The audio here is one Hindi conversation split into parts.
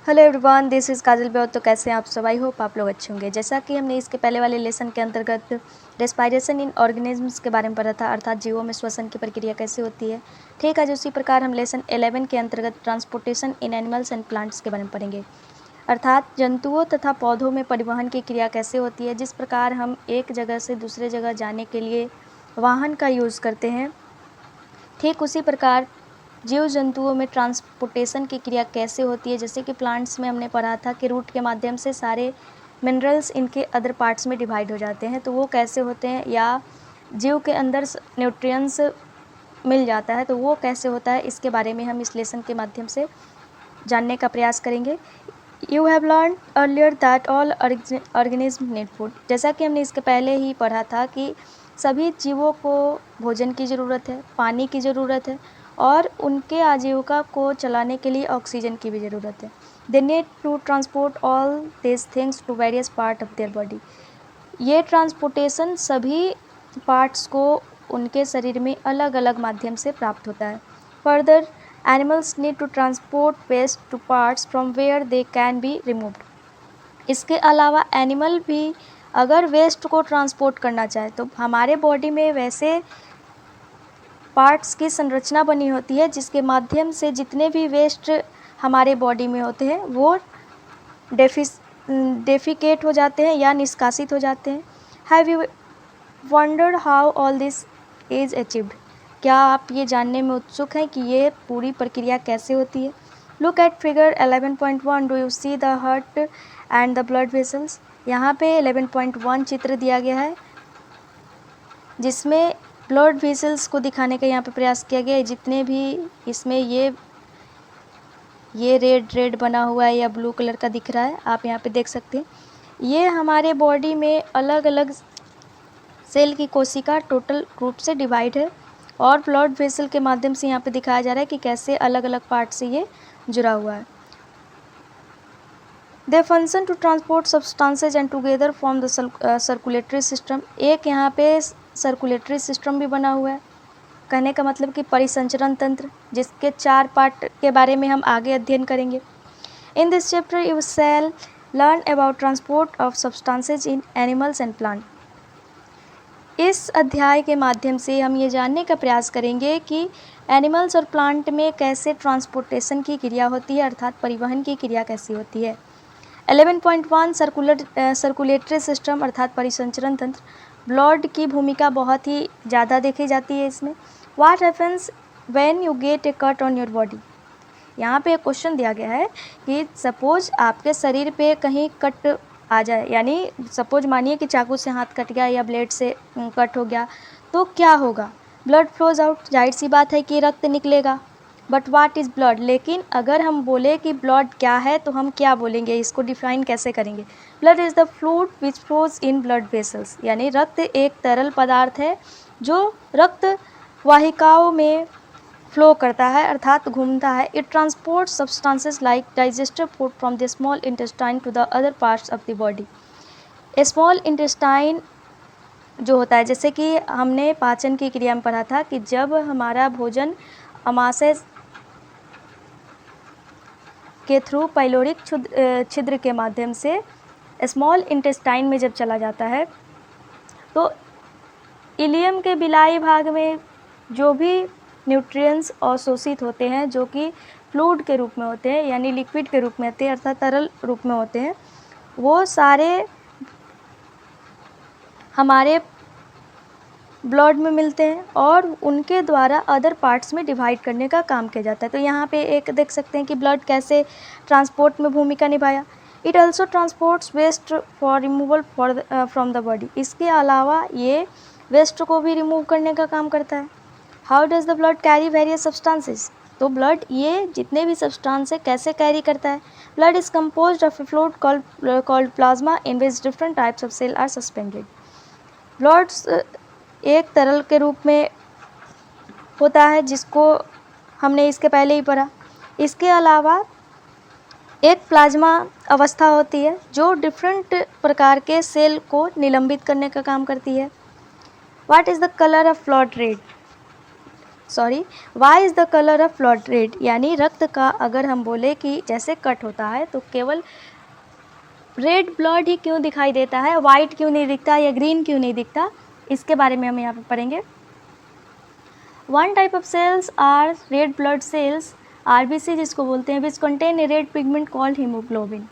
हेलो एवरीवन, दिस इज़ काजल बेउत। तो कैसे हैं आप सब? आई होप आप लोग अच्छे होंगे। जैसा कि हमने इसके पहले वाले लेसन के अंतर्गत रेस्पायरेशन इन ऑर्गेनिजम्स के बारे में पढ़ा था, अर्थात जीवों में श्वसन की प्रक्रिया कैसे होती है। ठीक है, जो उसी प्रकार हम लेसन 11 के अंतर्गत transportation in animals and plants के बारे में पढ़ेंगे, अर्थात जंतुओं तथा पौधों में परिवहन की क्रिया कैसे होती है। जिस प्रकार हम एक जगह से दूसरे जगह जाने के लिए वाहन का यूज़ करते हैं, ठीक उसी प्रकार जीव जंतुओं में ट्रांसपोर्टेशन की क्रिया कैसे होती है। जैसे कि प्लांट्स में हमने पढ़ा था कि रूट के माध्यम से सारे मिनरल्स इनके अदर पार्ट्स में डिवाइड हो जाते हैं, तो वो कैसे होते हैं, या जीव के अंदर न्यूट्रिएंट्स मिल जाता है तो वो कैसे होता है, इसके बारे में हम इस लेसन के माध्यम से जानने का प्रयास करेंगे। You have learn earlier that all organism need food. जैसा कि हमने इसके पहले ही पढ़ा था कि सभी जीवों को भोजन की ज़रूरत है, पानी की ज़रूरत है और उनके आजीविका को चलाने के लिए ऑक्सीजन की भी ज़रूरत है। They need to transport all this things to various part of their body. ये ट्रांसपोर्टेशन सभी पार्ट्स को उनके शरीर में अलग अलग माध्यम से प्राप्त होता है। Further, animals need to transport waste to parts from where they can be removed. इसके अलावा एनिमल भी अगर वेस्ट को ट्रांसपोर्ट करना चाहे तो हमारे बॉडी में वैसे पार्ट्स की संरचना बनी होती है जिसके माध्यम से जितने भी वेस्ट हमारे बॉडी में होते हैं वो डेफिकेट हो जाते हैं या निष्कासित हो जाते हैं। Have you wondered how all this is achieved? क्या आप ये जानने में उत्सुक हैं कि ये पूरी प्रक्रिया कैसे होती है? Look at figure 11.1। Do you see the heart and the blood vessels? यहाँ पे 11.1 चित्र दिया गया है जिसमें ब्लड वेसल्स को दिखाने का यहाँ पे प्रयास किया गया है। जितने भी इसमें ये रेड बना हुआ है या ब्लू कलर का दिख रहा है, आप यहाँ पे देख सकते हैं। ये हमारे बॉडी में अलग अलग सेल की कोशिका टोटल रूप से डिवाइड है और ब्लड वेसल के माध्यम से यहाँ पे दिखाया जा रहा है कि कैसे अलग अलग पार्ट से ये जुड़ा हुआ है। They function to transport substances and together form the circulatory system. एक यहाँ पे सर्कुलेटरी सिस्टम भी बना हुआ है, कहने का मतलब कि परिसंचरण तंत्र, जिसके 4 पार्ट के बारे में हम आगे अध्ययन करेंगे। In this chapter you shall learn about transport of substances in animals and plant. इस अध्याय के माध्यम से हम ये जानने का प्रयास करेंगे कि एनिमल्स और प्लांट में कैसे ट्रांसपोर्टेशन की क्रिया होती है, अर्थात परिवहन की क्रिया कैसी होती है। 11.1 सर्कुलेटरी सिस्टम अर्थात परिसंचरण तंत्र। ब्लड की भूमिका बहुत ही ज़्यादा देखी जाती है इसमें। What happens when you get A cut on your body? यहाँ पे एक क्वेश्चन दिया गया है कि सपोज आपके शरीर पे कहीं कट आ जाए, यानी सपोज मानिए कि चाकू से हाथ कट गया या ब्लेड से कट हो गया, तो क्या होगा? Blood flows out. जाहिर सी बात है कि रक्त निकलेगा। But what is blood? लेकिन अगर हम बोले कि ब्लड क्या है तो हम क्या बोलेंगे, इसको डिफाइन कैसे करेंगे? Blood is the fluid which flows in blood vessels. यानी रक्त एक तरल पदार्थ है जो रक्त वाहिकाओं में फ्लो करता है, अर्थात घूमता है। It transport substances like digestive food from the small intestine to the other parts of the body. Small intestine जो होता है, जैसे कि हमने पाचन की क्रिया में पढ़ा था कि जब हमारा भोजन अमाशय के थ्रू पाइलोरिक छिद्र के माध्यम से स्मॉल इंटेस्टाइन में जब चला जाता है तो इलियम के बिलाई भाग में जो भी न्यूट्रिएंट्स अवशोषित होते हैं, जो कि फ्लूइड के रूप में होते हैं, यानी लिक्विड के रूप में होते हैं, अर्थात तरल रूप में होते हैं, वो सारे हमारे ब्लड में मिलते हैं और उनके द्वारा अदर पार्ट्स में डिवाइड करने का काम किया जाता है। तो यहाँ पे एक देख सकते हैं कि ब्लड कैसे ट्रांसपोर्ट में भूमिका निभाया। It also transports waste for removal from the body. इसके अलावा ये वेस्ट को भी रिमूव करने का काम करता है। How does the blood carry various substances? तो ब्लड ये जितने भी सब्सटेंस है कैसे कैरी करता है? Blood is composed of a fluid called plasma in which different types of cell are suspended. Blood एक तरल के रूप में होता है जिसको हमने इसके पहले ही पढ़ा। इसके अलावा एक प्लाज्मा अवस्था होती है जो डिफरेंट प्रकार के सेल को निलंबित करने का काम करती है। What is the colour of blood? Red. Sorry, why is the colour of blood red, यानी रक्त का अगर हम बोले कि जैसे कट होता है तो केवल रेड ब्लड ही क्यों दिखाई देता है, वाइट क्यों नहीं दिखता या ग्रीन क्यों नहीं दिखता, इसके बारे में हम यहाँ पे पढ़ेंगे। One type of cells are red blood cells, RBC जिसको बोलते हैं, which contain a red pigment called haemoglobin.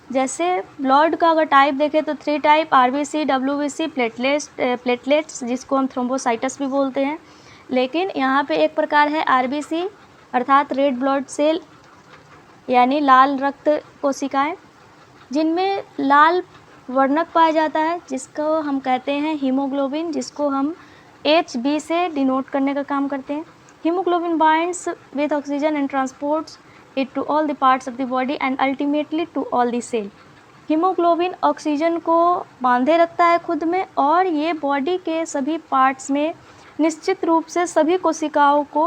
जैसे ब्लड का अगर टाइप देखें तो 3 टाइप, आरबीसी, डब्ल्यूबीसी, प्लेटलेट्स जिसको हम थ्रोम्बोसाइटस भी बोलते हैं। लेकिन यहाँ पे एक प्रकार है आरबीसी अर्थात रेड ब्लड सेल यानी लाल रक्त कोशिकाएं, जिनमें लाल वर्णक पाया जाता है जिसको हम कहते हैं हीमोग्लोबिन, जिसको हम HB से डिनोट करने का काम करते हैं। Haemoglobin binds with oxygen and transports it to all the parts of the body and ultimately to all the cell। Haemoglobin oxygen को बांधे रखता है खुद में और ये बॉडी के सभी पार्ट्स में निश्चित रूप से सभी कोशिकाओं को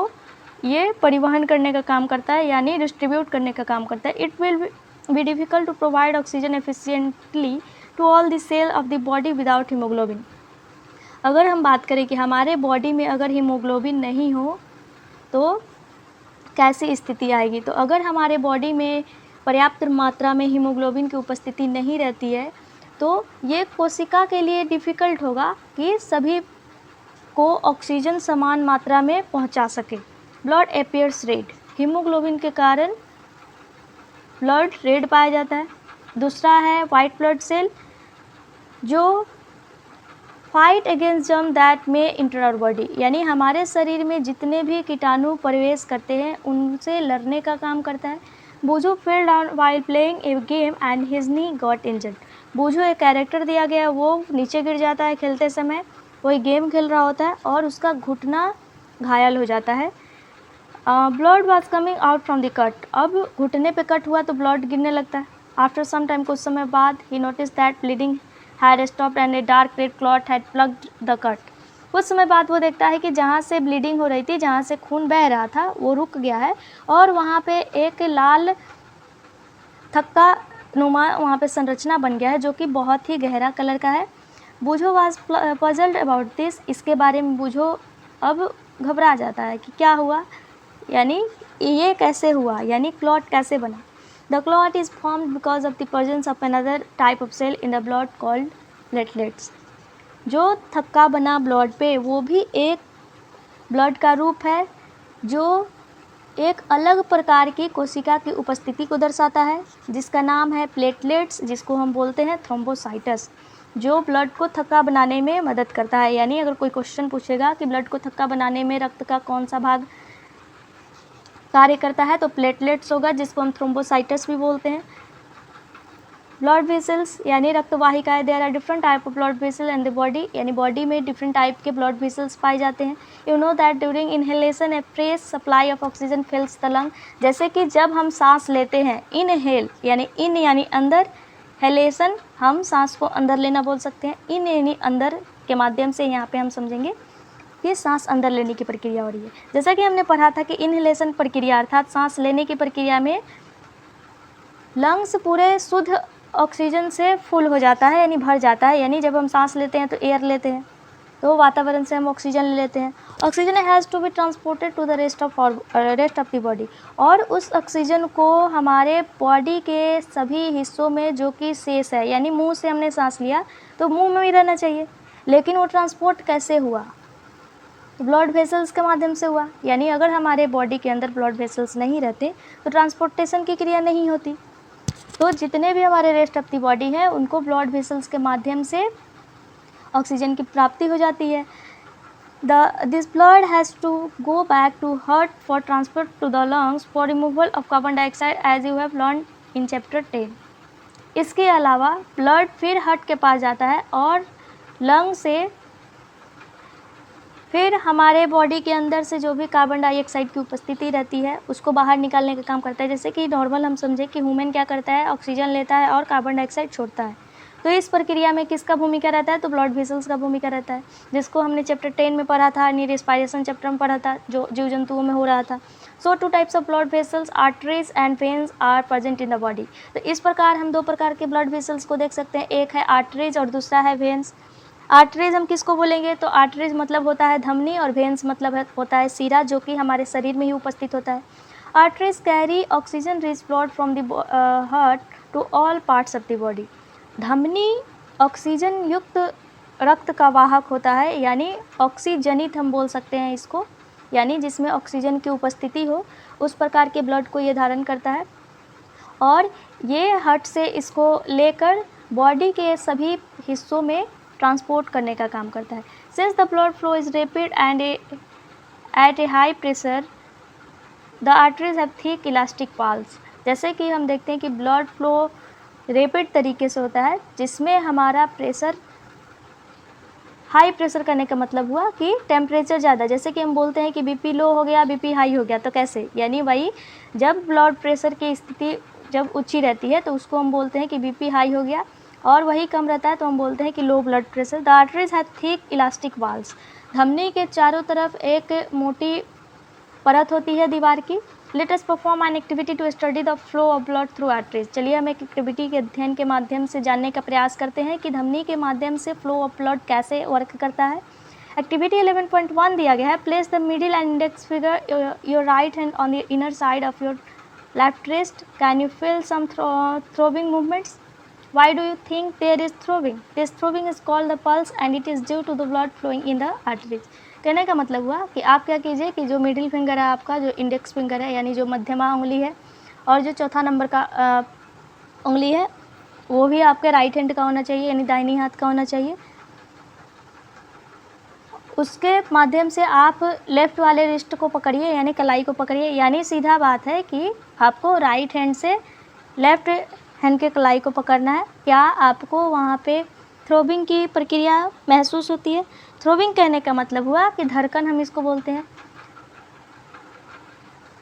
ये परिवहन करने का काम करता है यानी डिस्ट्रीब्यूट करने का काम करता है। It will be difficult to provide oxygen efficiently to all the cell of the body without haemoglobin. अगर हम बात करें कि हमारे बॉडी में अगर हीमोग्लोबिन नहीं हो तो कैसी स्थिति आएगी, तो अगर हमारे बॉडी में पर्याप्त मात्रा में हीमोग्लोबिन की उपस्थिति नहीं रहती है तो ये कोशिका के लिए डिफ़िकल्ट होगा कि सभी को ऑक्सीजन समान मात्रा में पहुंचा सके। ब्लड अपीयर्स रेड, हीमोग्लोबिन के कारण ब्लड रेड पाया जाता है। दूसरा है वाइट ब्लड सेल जो फाइट अगेंस्ट जर्म दैट में इंटर आवर बॉडी, यानी हमारे शरीर में जितने भी कीटाणु प्रवेश करते हैं उनसे लड़ने का काम करता है। Boojho fell down while playing a game and his knee got injured. Boojho एक कैरेक्टर दिया गया, वो नीचे गिर जाता है खेलते समय, वही गेम खेल रहा होता है और उसका घुटना घायल हो जाता है। Blood was coming out from the cut, अब घुटने पे कट हुआ तो ब्लड गिरने लगता है। आफ्टर सम टाइम, कुछ समय बाद, he notice that bleeding had stopped and a dark red clot had plugged the cut। कुछ समय बाद वो देखता है कि जहाँ से ब्लीडिंग हो रही थी, जहाँ से खून बह रहा था, वो रुक गया है और वहाँ पे एक लाल थक्का नुमा वहाँ पे संरचना बन गया है जो कि बहुत ही गहरा कलर का है। बूझो वाज पजल्ड अबाउट दिस, इसके बारे में बूझो अब घबरा जाता है कि क्या हुआ, यानी ये कैसे हुआ, यानी क्लॉट कैसे बना। The clot is formed because of the presence of another type of cell in the blood called platelets। जो थक्का बना ब्लड पे वो भी एक ब्लड का रूप है जो एक अलग प्रकार की कोशिका की उपस्थिति को दर्शाता है जिसका नाम है प्लेटलेट्स, जिसको हम बोलते हैं थ्रोम्बोसाइटस, जो ब्लड को थक्का बनाने में मदद करता है। यानी अगर कोई क्वेश्चन पूछेगा कि ब्लड को थक्का बनाने में रक्त का कौन सा भाग कार्य करता है तो प्लेटलेट्स होगा, जिसको हम थ्रोम्बोसाइटस भी बोलते हैं। ब्लड वेसल्स यानी रक्तवाहिकाएं, there are different type of blood vessel in the body, यानी बॉडी में डिफरेंट टाइप के ब्लड वेसल्स पाए जाते हैं। You know that during inhalation a fresh supply of oxygen fills the lung, जैसे कि जब हम सांस लेते हैं, इनहेल यानी इन यानी अंदर, हेलेशन हम सांस को अंदर लेना बोल सकते हैं, इन यानी अंदर के माध्यम से यहाँ पे हम समझेंगे कि सांस अंदर लेने की प्रक्रिया हो रही है। जैसा कि हमने पढ़ा था कि इनहेलेशन प्रक्रिया अर्थात सांस लेने की प्रक्रिया में लंग्स पूरे शुद्ध ऑक्सीजन से फुल हो जाता है यानी भर जाता है, यानी जब हम सांस लेते हैं तो एयर लेते हैं तो वातावरण से हम ऑक्सीजन ले लेते हैं। Oxygen has to be transported to the rest of the body, और उस ऑक्सीजन को हमारे बॉडी के सभी हिस्सों में जो कि शेष है, यानी मुंह से हमने सांस लिया तो मुंह में ही रहना चाहिए, लेकिन वो ट्रांसपोर्ट कैसे हुआ, ब्लड वेसल्स के माध्यम से हुआ। यानी अगर हमारे बॉडी के अंदर ब्लड वेसल्स नहीं रहते तो ट्रांसपोर्टेशन की क्रिया नहीं होती। तो जितने भी हमारे रेस्ट ऑफ द बॉडी हैं उनको ब्लड वेसल्स के माध्यम से ऑक्सीजन की प्राप्ति हो जाती है। This blood has to go back to heart for transport to the lungs for removal of carbon dioxide as you have learn in chapter 10। इसके अलावा ब्लड फिर हार्ट के पास जाता है और लंग से फिर हमारे बॉडी के अंदर से जो भी कार्बन डाइऑक्साइड की उपस्थिति रहती है उसको बाहर निकालने का काम करता है। जैसे कि नॉर्मल हम समझे कि ह्यूमन क्या करता है, ऑक्सीजन लेता है और कार्बन डाइऑक्साइड छोड़ता है, तो इस प्रक्रिया में किसका भूमिका रहता है, तो ब्लड वेसल्स का भूमिका रहता है, जिसको हमने चैप्टर 10 में पढ़ा था, यानी रेस्पिरेशन चैप्टर में पढ़ा था जो जीव जंतुओं में हो रहा था। So 2 types of blood vessels, arteries and veins are present in the body. तो इस प्रकार हम 2 प्रकार के ब्लड वेसल्स को देख सकते हैं, एक है आर्टरीज और दूसरा है वेन्स। आर्टरीज हम किसको बोलेंगे, तो आर्टरीज मतलब होता है धमनी और वेन्स मतलब होता है सीरा, जो कि हमारे शरीर में ही उपस्थित होता है। Arteries carry oxygen rich blood from the heart to all parts of the body. धमनी ऑक्सीजन युक्त रक्त का वाहक होता है, यानी ऑक्सीजनित हम बोल सकते हैं इसको, यानी जिसमें ऑक्सीजन की उपस्थिति हो उस प्रकार के ब्लड को ये धारण करता है, और ये हार्ट से इसको लेकर बॉडी के सभी हिस्सों में ट्रांसपोर्ट करने का काम करता है। Since the blood flow is rapid and at a high pressure the arteries have thick elastic walls. जैसे कि हम देखते हैं कि ब्लड फ्लो रैपिड तरीके से होता है, जिसमें हमारा प्रेशर हाई प्रेशर करने का मतलब हुआ कि टेम्परेचर ज़्यादा, जैसे कि हम बोलते हैं कि बीपी लो हो गया, बीपी हाई हो गया, तो कैसे, यानी वही जब ब्लड प्रेशर की स्थिति जब ऊंची रहती है तो उसको हम बोलते हैं कि बीपी हाई हो गया, और वही कम रहता है तो हम बोलते हैं कि low blood pressure. The arteries have thick elastic walls. धमनी के चारों तरफ एक मोटी परत होती है दीवार की। Let us perform an activity to study the flow of blood through arteries. चलिए हम एक एक्टिविटी के अध्ययन के माध्यम से जानने का प्रयास करते हैं कि धमनी के माध्यम से फ्लो ऑफ ब्लड कैसे वर्क करता है। एक्टिविटी 11.1 दिया गया है। Place the middle and index finger your right hand on the inner side of your left wrist. Can you feel some throbbing movements? Why do you think there is throbbing? This throbbing is called the pulse and it is due to the blood flowing in the arteries. कहने का मतलब हुआ कि आप क्या कीजिए कि जो मिडिल फिंगर है आपका, जो इंडेक्स फिंगर है यानी जो मध्यमा उंगली है, और जो चौथा नंबर का उंगली है वो भी आपके राइट हैंड का होना चाहिए, यानी दाहिनी हाथ का होना चाहिए। उसके माध्यम से आप लेफ़्ट वाले रिस्ट को पकड़िए, यानी कलाई को पकड़िए, यानी सीधा बात है कि आपको राइट हैंड से लेफ़्ट हैंड के कलाई को पकड़ना है। क्या आपको वहाँ पे थ्रोबिंग की प्रक्रिया महसूस होती है? थ्रोबिंग कहने का मतलब हुआ कि धड़कन हम इसको बोलते हैं।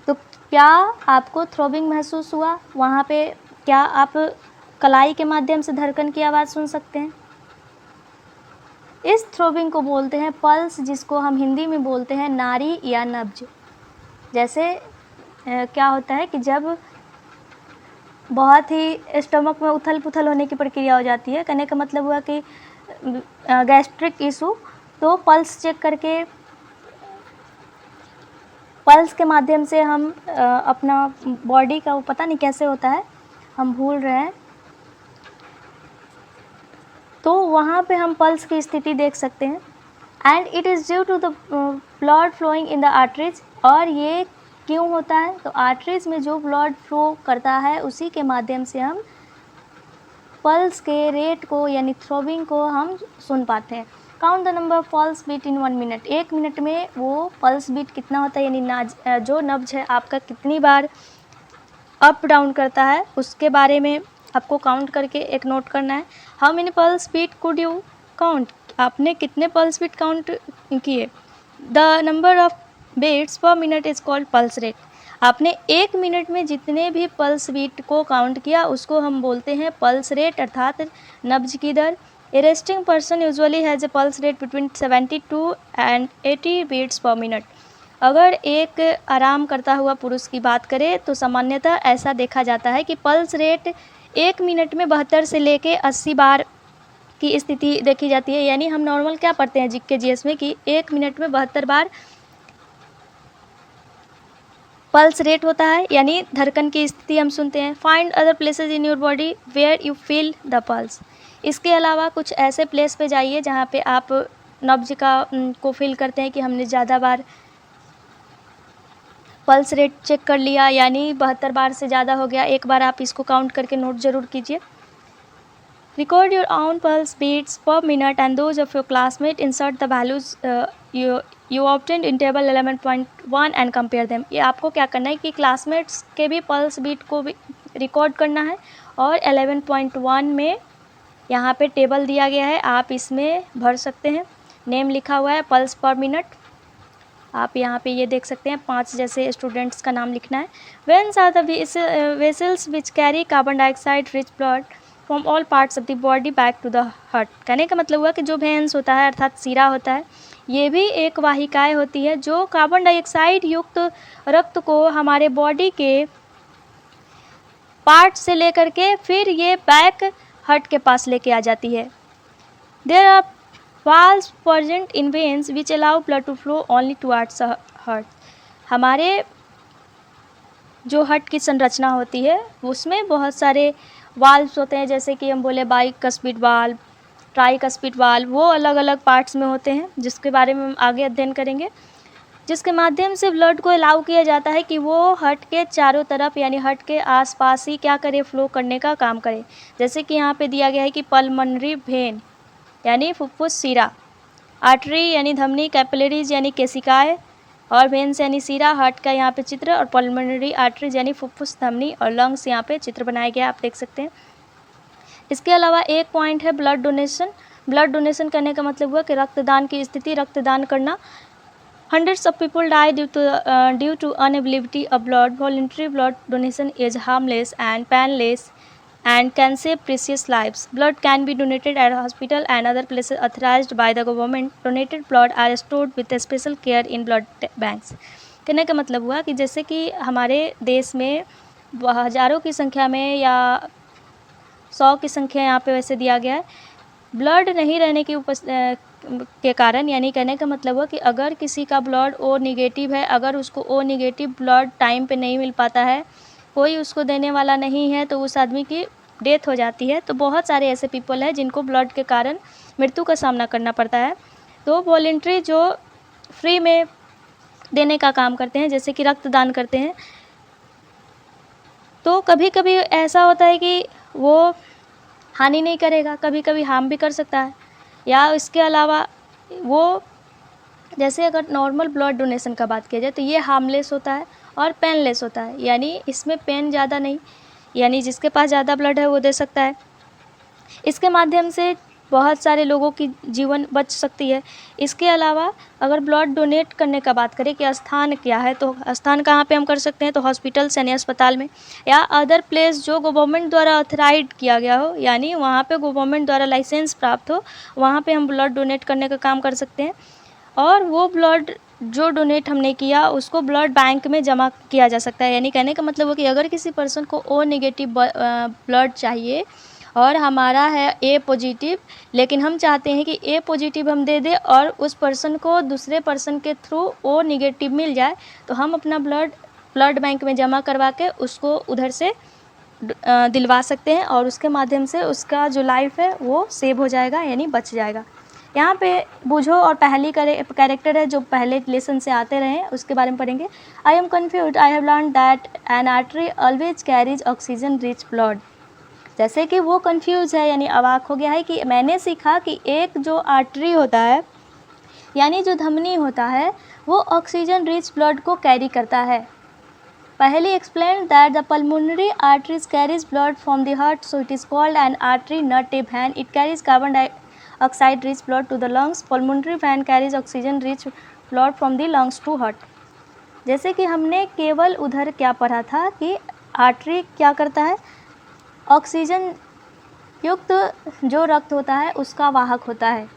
तो क्या आपको थ्रोबिंग महसूस हुआ वहाँ पे? क्या आप कलाई के माध्यम से धड़कन की आवाज़ सुन सकते हैं? इस थ्रोबिंग को बोलते हैं पल्स, जिसको हम हिंदी में बोलते हैं नाड़ी या नब्ज। जैसे क्या होता है कि जब बहुत ही स्टमक में उथल पुथल होने की प्रक्रिया हो जाती है, कहने का मतलब हुआ कि गैस्ट्रिक इशू, तो पल्स चेक करके पल्स के माध्यम से हम अपना बॉडी का, वो पता नहीं कैसे होता है, हम भूल रहे हैं, तो वहाँ पे हम पल्स की स्थिति देख सकते हैं। And it is due to the blood flowing in the arteries. और ये क्यों होता है? तो आर्टरीज में जो ब्लड फ्लो करता है उसी के माध्यम से हम पल्स के रेट को यानी थ्रोबिंग को हम सुन पाते हैं। Count the number pulse beat in 1 minute. 1 minute में वो पल्स बीट कितना होता है, यानी जो नब्ज है आपका कितनी बार अप डाउन करता है, उसके बारे में आपको काउंट करके एक नोट करना है। How many pulse beat could you count? आपने कितने पल्स बीट काउंट किए? The number of beats per minute is called pulse rate. आपने 1 मिनट में जितने भी पल्स बीट को काउंट किया उसको हम बोलते हैं पल्स रेट, अर्थात नब्ज की दर। A resting person usually has a pulse rate between 72 and 80 beats per minute. अगर एक आराम करता हुआ पुरुष की बात करें तो सामान्यतः ऐसा देखा जाता है कि पल्स रेट 1 मिनट में 72 से लेके 80 बार की स्थिति देखी जाती है। यानी हम नॉर्मल क्या पढ़ते हैं जीके जीएस में कि 1 मिनट में 72 बार पल्स रेट होता है, यानी धड़कन की स्थिति हम सुनते हैं। Find other places in your body where you feel the pulse. इसके अलावा कुछ ऐसे प्लेस पे जाइए जहाँ पे आप नब्ज को फील करते हैं कि हमने ज़्यादा बार पल्स रेट चेक कर लिया, यानी 72 बार से ज़्यादा हो गया। एक बार आप इसको काउंट करके नोट ज़रूर कीजिए। Record your own pulse beats per minute and those of your classmates. Insert the values you obtained in table 11.1 and compare them. ये आपको क्या करना है कि क्लासमेट्स के भी पल्स बीट को भी रिकॉर्ड करना है, और 11.1 में यहाँ पे टेबल दिया गया है, आप इसमें भर सकते हैं। नेम लिखा हुआ है पल्स पर मिनट, आप यहाँ पे ये देख सकते हैं 5 जैसे स्टूडेंट्स का नाम लिखना है। Veins are the vessels which carry carbon dioxide rich blood from all parts of the body back to the heart. कहने का मतलब हुआ कि जो वेन्स होता है अर्थात सीरा होता है, ये भी एक वाहिकाएँ होती है जो कार्बन डाइऑक्साइड युक्त रक्त को हमारे बॉडी के पार्ट से लेकर के फिर ये बैक हार्ट के पास लेके आ जाती है। There are valves present in veins which allow blood to flow only towards the heart. हमारे जो हार्ट की संरचना होती है उसमें बहुत सारे वाल्व्स होते हैं, जैसे कि हम बोले बाइकस्पिड वाल्व, ट्राइकस्पिड वाल्व, वो अलग अलग पार्ट्स में होते हैं जिसके बारे में हम आगे अध्ययन करेंगे, जिसके माध्यम से ब्लड को अलाउ किया जाता है कि वो हार्ट के चारों तरफ यानी हार्ट के आसपास ही क्या करे, फ्लो करने का काम करे। जैसे कि यहाँ पे दिया गया है कि पल्मोनरी वेन यानी फुफ्फुस सीरा, आर्टरी यानी धमनी, कैपिलरीज यानी केशिकाएँ, और वेन्स यानी सीरा, हार्ट का यहाँ पे चित्र, और पल्मोनरी आर्टरीज यानी फुफ्फुस, धमनी, और लंग्स यहाँ पे चित्र बनाया गया आप देख सकते हैं। इसके अलावा एक पॉइंट है ब्लड डोनेशन। ब्लड डोनेशन करने का मतलब हुआ कि रक्तदान की स्थिति, रक्तदान करना। Hundreds of people die due to unavailability of blood. Voluntary blood donation is harmless and painless and can save precious lives. Blood can be donated at a hospital and other places authorized by the government. Donated blood are stored with special care in blood banks. कहने का मतलब हुआ कि जैसे कि हमारे देश में हज़ारों की संख्या में या 100 की संख्या यहाँ पे वैसे दिया गया है, ब्लड नहीं रहने की के कारण, यानी कहने का मतलब हुआ कि अगर किसी का ब्लड ओ निगेटिव है, अगर उसको ओ निगेटिव ब्लड टाइम पे नहीं मिल पाता है, कोई उसको देने वाला नहीं है, तो उस आदमी की डेथ हो जाती है। तो बहुत सारे ऐसे पीपल हैं जिनको ब्लड के कारण मृत्यु का सामना करना पड़ता है। तो वॉलेंट्री जो फ्री में देने का काम करते हैं, जैसे कि रक्तदान करते हैं, तो कभी कभी ऐसा होता है कि वो हानि नहीं करेगा, कभी कभी हार्म भी कर सकता है। या इसके अलावा वो जैसे अगर नॉर्मल ब्लड डोनेशन का बात किया जाए तो ये हार्मलेस होता है और पेनलेस होता है, यानी इसमें पेन ज़्यादा नहीं, यानी जिसके पास ज़्यादा ब्लड है वो दे सकता है। इसके माध्यम से बहुत सारे लोगों की जीवन बच सकती है। इसके अलावा अगर ब्लड डोनेट करने का बात करें कि स्थान क्या है, तो स्थान कहाँ पे हम कर सकते हैं, तो हॉस्पिटल्स यानी अस्पताल में, या अदर प्लेस जो गवर्नमेंट द्वारा ऑथराइज किया गया हो, यानी वहाँ पे गवर्नमेंट द्वारा लाइसेंस प्राप्त हो, वहाँ पे हम ब्लड डोनेट करने का काम कर सकते हैं। और वो ब्लड जो डोनेट हमने किया उसको ब्लड बैंक में जमा किया जा सकता है। यानी कहने का मतलब है कि अगर किसी पर्सन को ओ नेगेटिव ब्लड चाहिए और हमारा है ए पॉजिटिव, लेकिन हम चाहते हैं कि ए पॉजिटिव हम दे दें और उस पर्सन को दूसरे पर्सन के थ्रू ओ निगेटिव मिल जाए, तो हम अपना ब्लड बैंक में जमा करवा के उसको उधर से दिलवा सकते हैं और उसके माध्यम से उसका जो लाइफ है वो सेव हो जाएगा, यानी बच जाएगा। यहाँ पे बूझो और पहली कैरेक्टर है जो पहले लेसन से आते रहे हैं, उसके बारे में पढ़ेंगे। I am confuse, I have learn that N artery always carries oxygen rich blood. जैसे कि वो कंफ्यूज है, यानी अवाक हो गया है कि मैंने सीखा कि एक जो आर्टरी होता है यानी जो धमनी होता है वो ऑक्सीजन रिच ब्लड को कैरी करता है। पहले explain that the pulmonary arteries carries blood from the heart, so it is called an artery not a vein. It carries carbon dioxide rich blood to the lungs. Pulmonary vein carries oxygen rich blood from the lungs to heart. जैसे कि हमने केवल उधर क्या पढ़ा था कि आर्टरी क्या करता है, ऑक्सीजन युक्त जो रक्त होता है उसका वाहक होता है।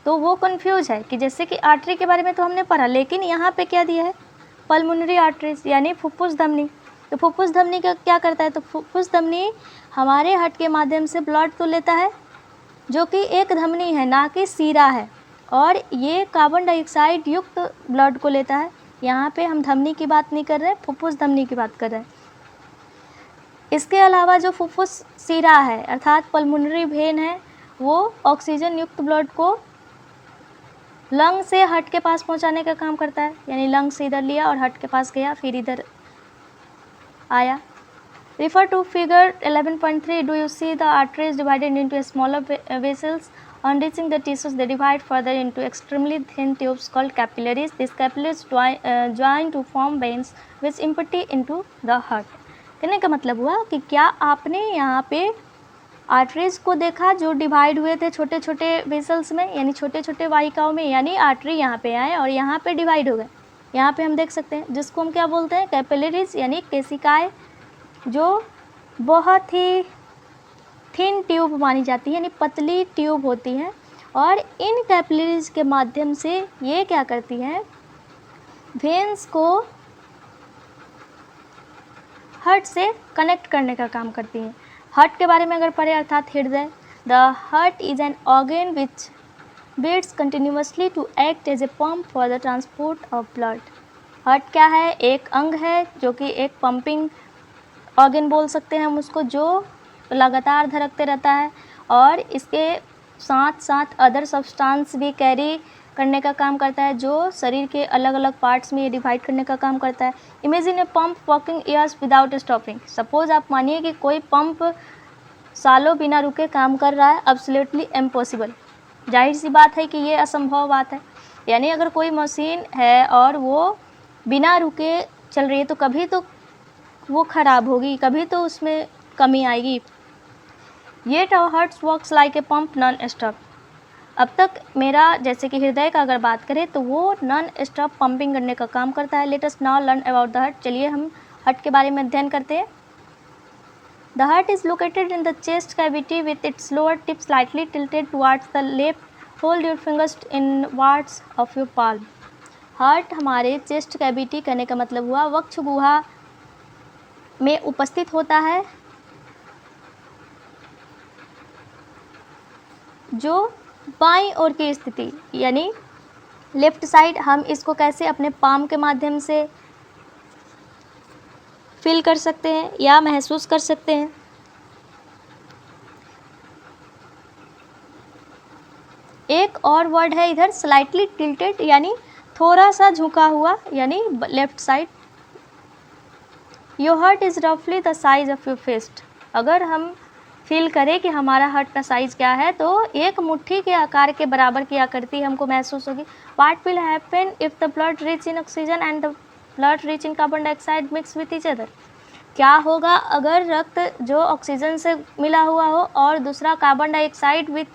तो वो कंफ्यूज है कि जैसे कि आर्टरी के बारे में तो हमने पढ़ा, लेकिन यहाँ पे क्या दिया है, पल्मोनरी आर्टरीज यानी फुफ्फुस धमनी। तो फुफ्फुस धमनी का क्या करता है, तो फुफ्फुस धमनी हमारे हार्ट के माध्यम से ब्लड तो लेता है, जो कि एक धमनी है ना कि सीरा है, और ये कार्बन डाइऑक्साइड युक्त ब्लड को लेता है। यहाँ पे हम धमनी की बात नहीं कर रहे, फुफ्फुस धमनी की बात कर रहे हैं। इसके अलावा जो फुफ्फुस सीरा है अर्थात पल्मोनरी वेन है, वो ऑक्सीजन युक्त ब्लड को लंग से हार्ट के पास पहुंचाने का काम करता है, यानी लंग से इधर लिया और हार्ट के पास गया, फिर इधर आया। Refer to figure 11.3. Do you see the arteries divided into smaller vessels? On reaching the tissues, they divide further into extremely thin tubes called capillaries. These capillaries join to form veins which empty into the heart. कहने का मतलब हुआ कि क्या आपने यहाँ पे आर्टरीज को देखा जो डिवाइड हुए थे छोटे छोटे वेसल्स में, यानी छोटे छोटे वाहिकाओं में, यानी आर्टरी यहाँ पे आए और यहाँ पे डिवाइड हो गए। यहाँ पे हम देख सकते हैं, जिसको हम क्या बोलते हैं, कैपिलरीज, यानी केशिकाएँ, जो बहुत ही थिन ट्यूब मानी जाती है, यानी पतली ट्यूब होती हैं, और इन कैपिलरीज के माध्यम से ये क्या करती हैं, वेन्स को हार्ट से कनेक्ट करने का काम करती हैं। हार्ट के बारे में अगर पढ़े अर्थात हृदय, the heart is an organ which beats continuously to act as a pump for the transport of blood. Heart क्या है? एक अंग है जो कि एक पंपिंग ऑर्गन बोल सकते हैं हम उसको, जो लगातार धड़कते रहता है और इसके साथ साथ अदर सब्सटेंस भी कैरी करने का काम करता है, जो शरीर के अलग अलग पार्ट्स में ये डिवाइड करने का काम करता है. Imagine a pump working years without stopping. Suppose आप मानिए कि कोई पंप सालों बिना रुके काम कर रहा है. Absolutely impossible. जाहिर सी बात है कि ये असंभव बात है. यानी अगर कोई मशीन है और वो बिना रुके चल रही है तो कभी तो वो ख़राब होगी, कभी तो उसमें कमी आएगी. ये heart works like a pump non stop. अब तक मेरा जैसे कि हृदय का अगर बात करें तो वो नॉन स्टॉप पंपिंग करने का काम करता है. Let us now learn about the heart. चलिए हम हार्ट के बारे में अध्ययन करते हैं. The heart is located in the chest cavity with its lower tip slightly tilted towards the left. Hold your fingers inwards of your palm. Heart हमारे चेस्ट कैविटी कहने का मतलब हुआ वक्ष गुहा में उपस्थित होता है, जो बाईं ओर की स्थिति यानी लेफ्ट साइड. हम इसको कैसे अपने पाम के माध्यम से फील कर सकते हैं या महसूस कर सकते हैं. एक और वर्ड है इधर स्लाइटली टिल्टेड, यानी थोड़ा सा झुका हुआ, यानी left side. Your heart is रफली the size of your fist. अगर हम फील करें कि हमारा हार्ट का साइज़ क्या है तो एक मुट्ठी के आकार के बराबर की आकृति हमको महसूस होगी. What will happen if the blood rich in oxygen and the blood rich in carbon dioxide mix with each other. क्या होगा अगर रक्त जो ऑक्सीजन से मिला हुआ हो और दूसरा कार्बन डाइऑक्साइड विथ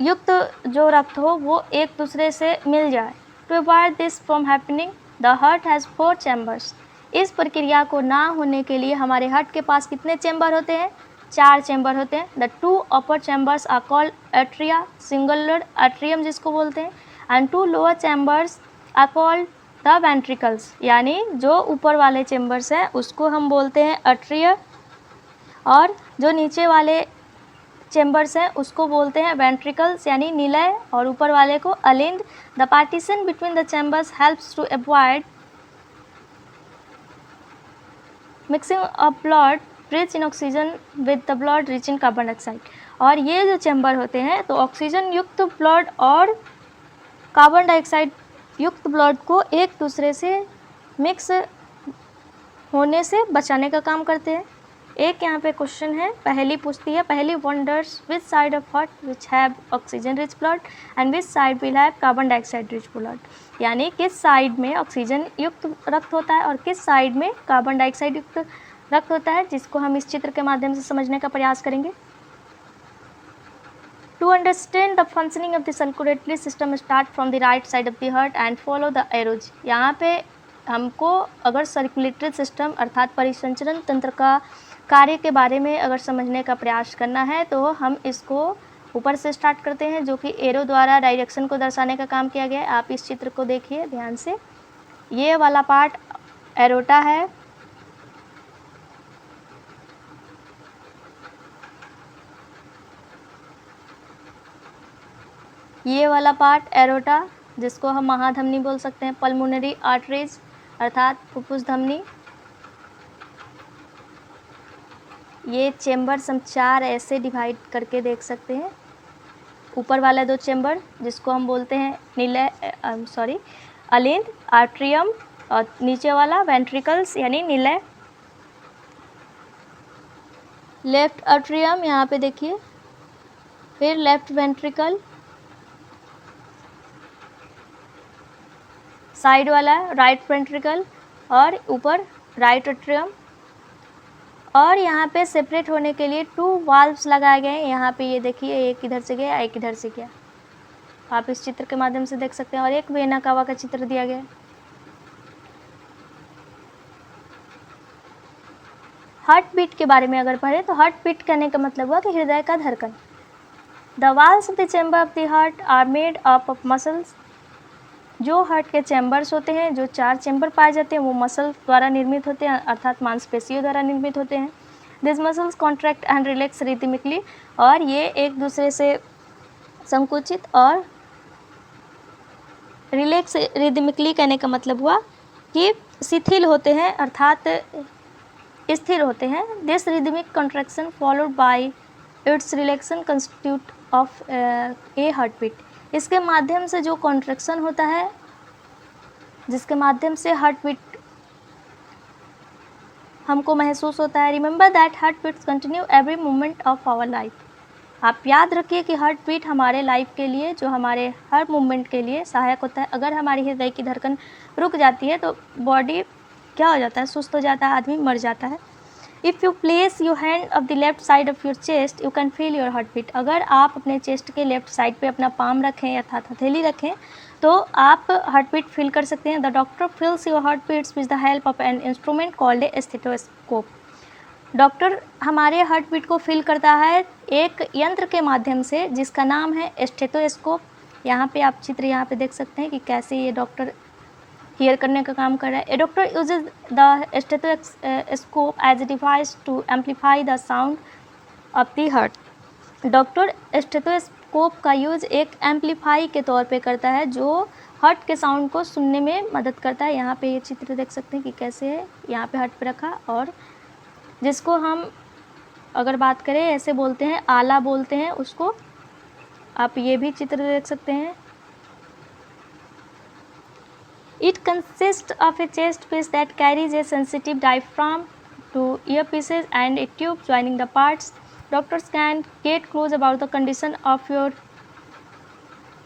युक्त जो रक्त हो वो एक दूसरे से मिल जाए. To avoid this from happening the heart has 4 chambers. इस प्रक्रिया को ना होने के लिए हमारे हार्ट के पास कितने चैम्बर होते हैं? 4 चैम्बर होते हैं. The 2 upper chambers are called atria, singular atrium जिसको बोलते हैं, and 2 lower chambers are called the ventricles. यानी जो ऊपर वाले चैम्बर्स हैं उसको हम बोलते हैं एट्रिया और जो नीचे वाले चैम्बर्स हैं उसको बोलते हैं वेंट्रिकल्स यानी निलय, और ऊपर वाले को अलिंद. The partition between the chambers helps to avoid mixing of blood rich in oxygen with the blood rich in carbon dioxide. और ये जो चैम्बर होते हैं तो ऑक्सीजन युक्त ब्लड और कार्बन डाइऑक्साइड युक्त ब्लड को एक दूसरे से मिक्स होने से बचाने का काम करते हैं. एक यहाँ पे क्वेश्चन है, पहली पूछती है, पहली wonders which side of heart which have oxygen rich blood and which side will have carbon dioxide rich blood. यानी किस साइड में ऑक्सीजन युक्त रक्त होता है और किस साइड में कार्बन डाइऑक्साइड युक्त रक्त होता है, जिसको हम इस चित्र के माध्यम से समझने का प्रयास करेंगे. To understand the functioning of the circulatory system start from the right side of the heart and follow the arrows. यहाँ पे हमको अगर सर्कुलेटरी सिस्टम अर्थात परिसंचरण तंत्र का कार्य के बारे में अगर समझने का प्रयास करना है तो हम इसको ऊपर से स्टार्ट करते हैं, जो कि एरो द्वारा डायरेक्शन को दर्शाने का काम किया गया है. आप इस चित्र को देखिए ध्यान से. ये वाला पार्ट एरोटा है, ये वाला पार्ट एरोटा जिसको हम महाधमनी बोल सकते हैं, पल्मोनरी आर्टरीज अर्थात फुफ्फुस धमनी. ये चेम्बर्स हम 4 ऐसे डिवाइड करके देख सकते हैं. ऊपर वाला 2 चेम्बर जिसको हम बोलते हैं निलय अलिंद आर्ट्रियम, और नीचे वाला वेंट्रिकल्स यानी निलय. लेफ्ट आर्ट्रियम यहाँ पे देखिए, फिर लेफ्ट वेंट्रिकल, साइड वाला राइट वेंट्रिकल और ऊपर राइट एट्रियम. और यहाँ पे सेपरेट होने के लिए 2 वाल्व्स लगाए गए हैं. यहाँ पे ये देखिए, एक इधर से गया एक इधर से गया, आप इस चित्र के माध्यम से देख सकते हैं. और एक वेना कावा का चित्र दिया गया है. हार्ट बीट के बारे में अगर पढ़ें तो हार्ट बीट कहने का मतलब हुआ कि हृदय का धड़कन. The walls of the chamber of the heart are made up of muscles. जो हार्ट के चैम्बर्स होते हैं, जो 4 चैम्बर पाए जाते हैं, वो मसल द्वारा निर्मित होते हैं अर्थात मांसपेशियों द्वारा निर्मित होते हैं. This muscles contract and relax rhythmically. और ये एक दूसरे से संकुचित और रिलैक्स रिदमिकली कहने का मतलब हुआ कि शिथिल होते हैं अर्थात स्थिर होते हैं। This rhythmic contraction followed by its relaxation constitute of a heart beat. इसके माध्यम से जो कॉन्ट्रैक्शन होता है, जिसके माध्यम से हार्ट बीट हमको महसूस होता है। Remember that heart beats continue every moment of our life. आप याद रखिए कि हार्ट बीट हमारे लाइफ के लिए, जो हमारे हर मोमेंट के लिए सहायक होता है। अगर हमारी हृदय की धड़कन रुक जाती है तो बॉडी क्या हो जाता है, सुस्त हो जाता है, आदमी मर जाता है। If you place your hand of the left side of your chest you can feel your heart beat. अगर आप अपने चेस्ट के लेफ्ट साइड पे अपना पाम रखें अर्थात हथेली रखें तो आप हार्ट बीट फील कर सकते हैं। The doctor feels your heart beats with the help of an instrument called a stethoscope. Doctor हमारे हार्ट बीट को फील करता है एक यंत्र के माध्यम से जिसका नाम है स्टेथोस्कोप। यहाँ पे आप चित्र यहाँ पे देख सकते हैं कि कैसे ये डॉक्टर हियर करने का काम कर रहा है। A doctor uses the stethoscope as a device to amplify the sound of the heart. Doctor stethoscope का यूज एक एम्पलीफाई के तौर पे करता है जो हार्ट के साउंड को सुनने में मदद करता है। यहाँ पे ये चित्र देख सकते हैं कि कैसे है, यहाँ पे हार्ट पे रखा और जिसको हम अगर बात करें ऐसे बोलते हैं, आला बोलते हैं उसको। आप ये भी चित्र देख सकते हैं। It consists of a chest piece that carries a sensitive diaphragm, two earpieces and a tube joining the parts. Doctors can get close about the condition of your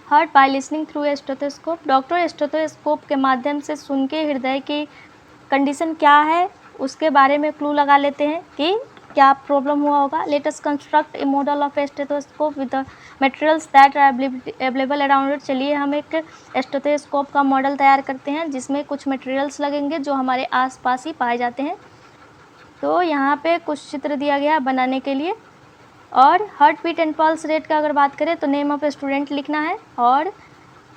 heart by listening through a stethoscope. Doctor stethoscope के माध्यम से सुन के हृदय की कंडीशन क्या है उसके बारे में क्लू लगा लेते हैं कि क्या प्रॉब्लम हुआ होगा। Let us construct a model of a stethoscope with the materials that are available around it. चलिए हम एक स्टेथोस्कोप का मॉडल तैयार करते हैं जिसमें कुछ मटेरियल्स लगेंगे जो हमारे आसपास ही पाए जाते हैं। तो यहाँ पे कुछ चित्र दिया गया बनाने के लिए। और heart beat and pulse rate का अगर बात करें तो नेम ऑफ स्टूडेंट लिखना है और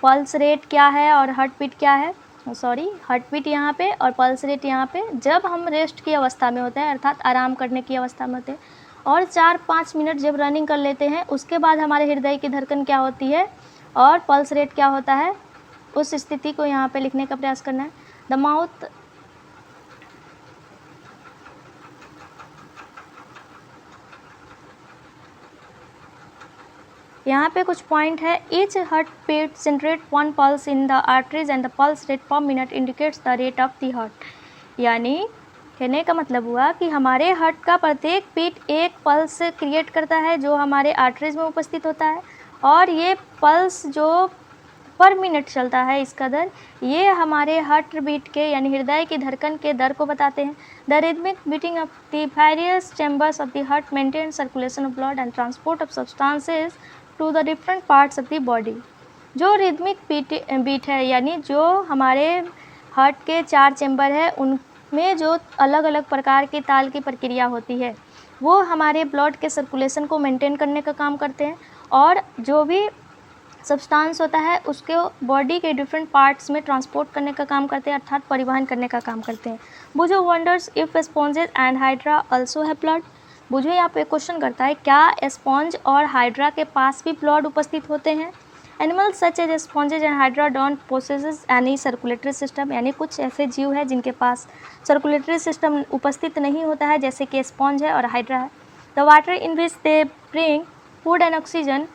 पल्स रेट क्या है और हार्ट बीट क्या है, हार्ट बीट यहाँ पे और पल्स रेट यहाँ पे जब हम रेस्ट की अवस्था में होते हैं अर्थात आराम करने की अवस्था में होते हैं और 4-5 मिनट जब रनिंग कर लेते हैं उसके बाद हमारे हृदय की धड़कन क्या होती है और पल्स रेट क्या होता है, उस स्थिति को यहाँ पे लिखने का प्रयास करना है। द माउथ यहाँ पे कुछ पॉइंट है। Each heart beat generate one pulse in the arteries and the pulse rate per minute indicates the rate of the heart. यानी कहने का मतलब हुआ कि हमारे हार्ट का प्रत्येक बीट एक पल्स क्रिएट करता है जो हमारे आर्टरीज में उपस्थित होता है और ये पल्स जो पर मिनट चलता है इसका दर, ये हमारे हार्ट बीट के यानी हृदय की धड़कन के दर को बताते हैं। The rhythmic beating of the various chambers of the heart maintain circulation of blood and transport of substances to the different parts of the body. जो रिदमिक बीट है यानी जो हमारे हार्ट के 4 चैम्बर है उनमें जो अलग अलग प्रकार की ताल की प्रक्रिया होती है वो हमारे ब्लड के सर्कुलेशन को मेंटेन करने का काम करते हैं और जो भी सब्सटेंस होता है उसके बॉडी के डिफरेंट पार्ट्स में ट्रांसपोर्ट करने का काम करते हैं अर्थात परिवहन करने का काम करते हैं। बुझो wonders if sponges and hydra also have blood. बुझो यहाँ पे क्वेश्चन करता है क्या स्पॉन्ज और हाइड्रा के पास भी ब्लड उपस्थित होते हैं। Animals such as sponges and hydra don't possess any circulatory system. यानी कुछ ऐसे जीव है जिनके पास सर्कुलेटरी सिस्टम उपस्थित नहीं होता है जैसे कि स्पॉन्ज है और हाइड्रा है। The water in which they bring food and oxygen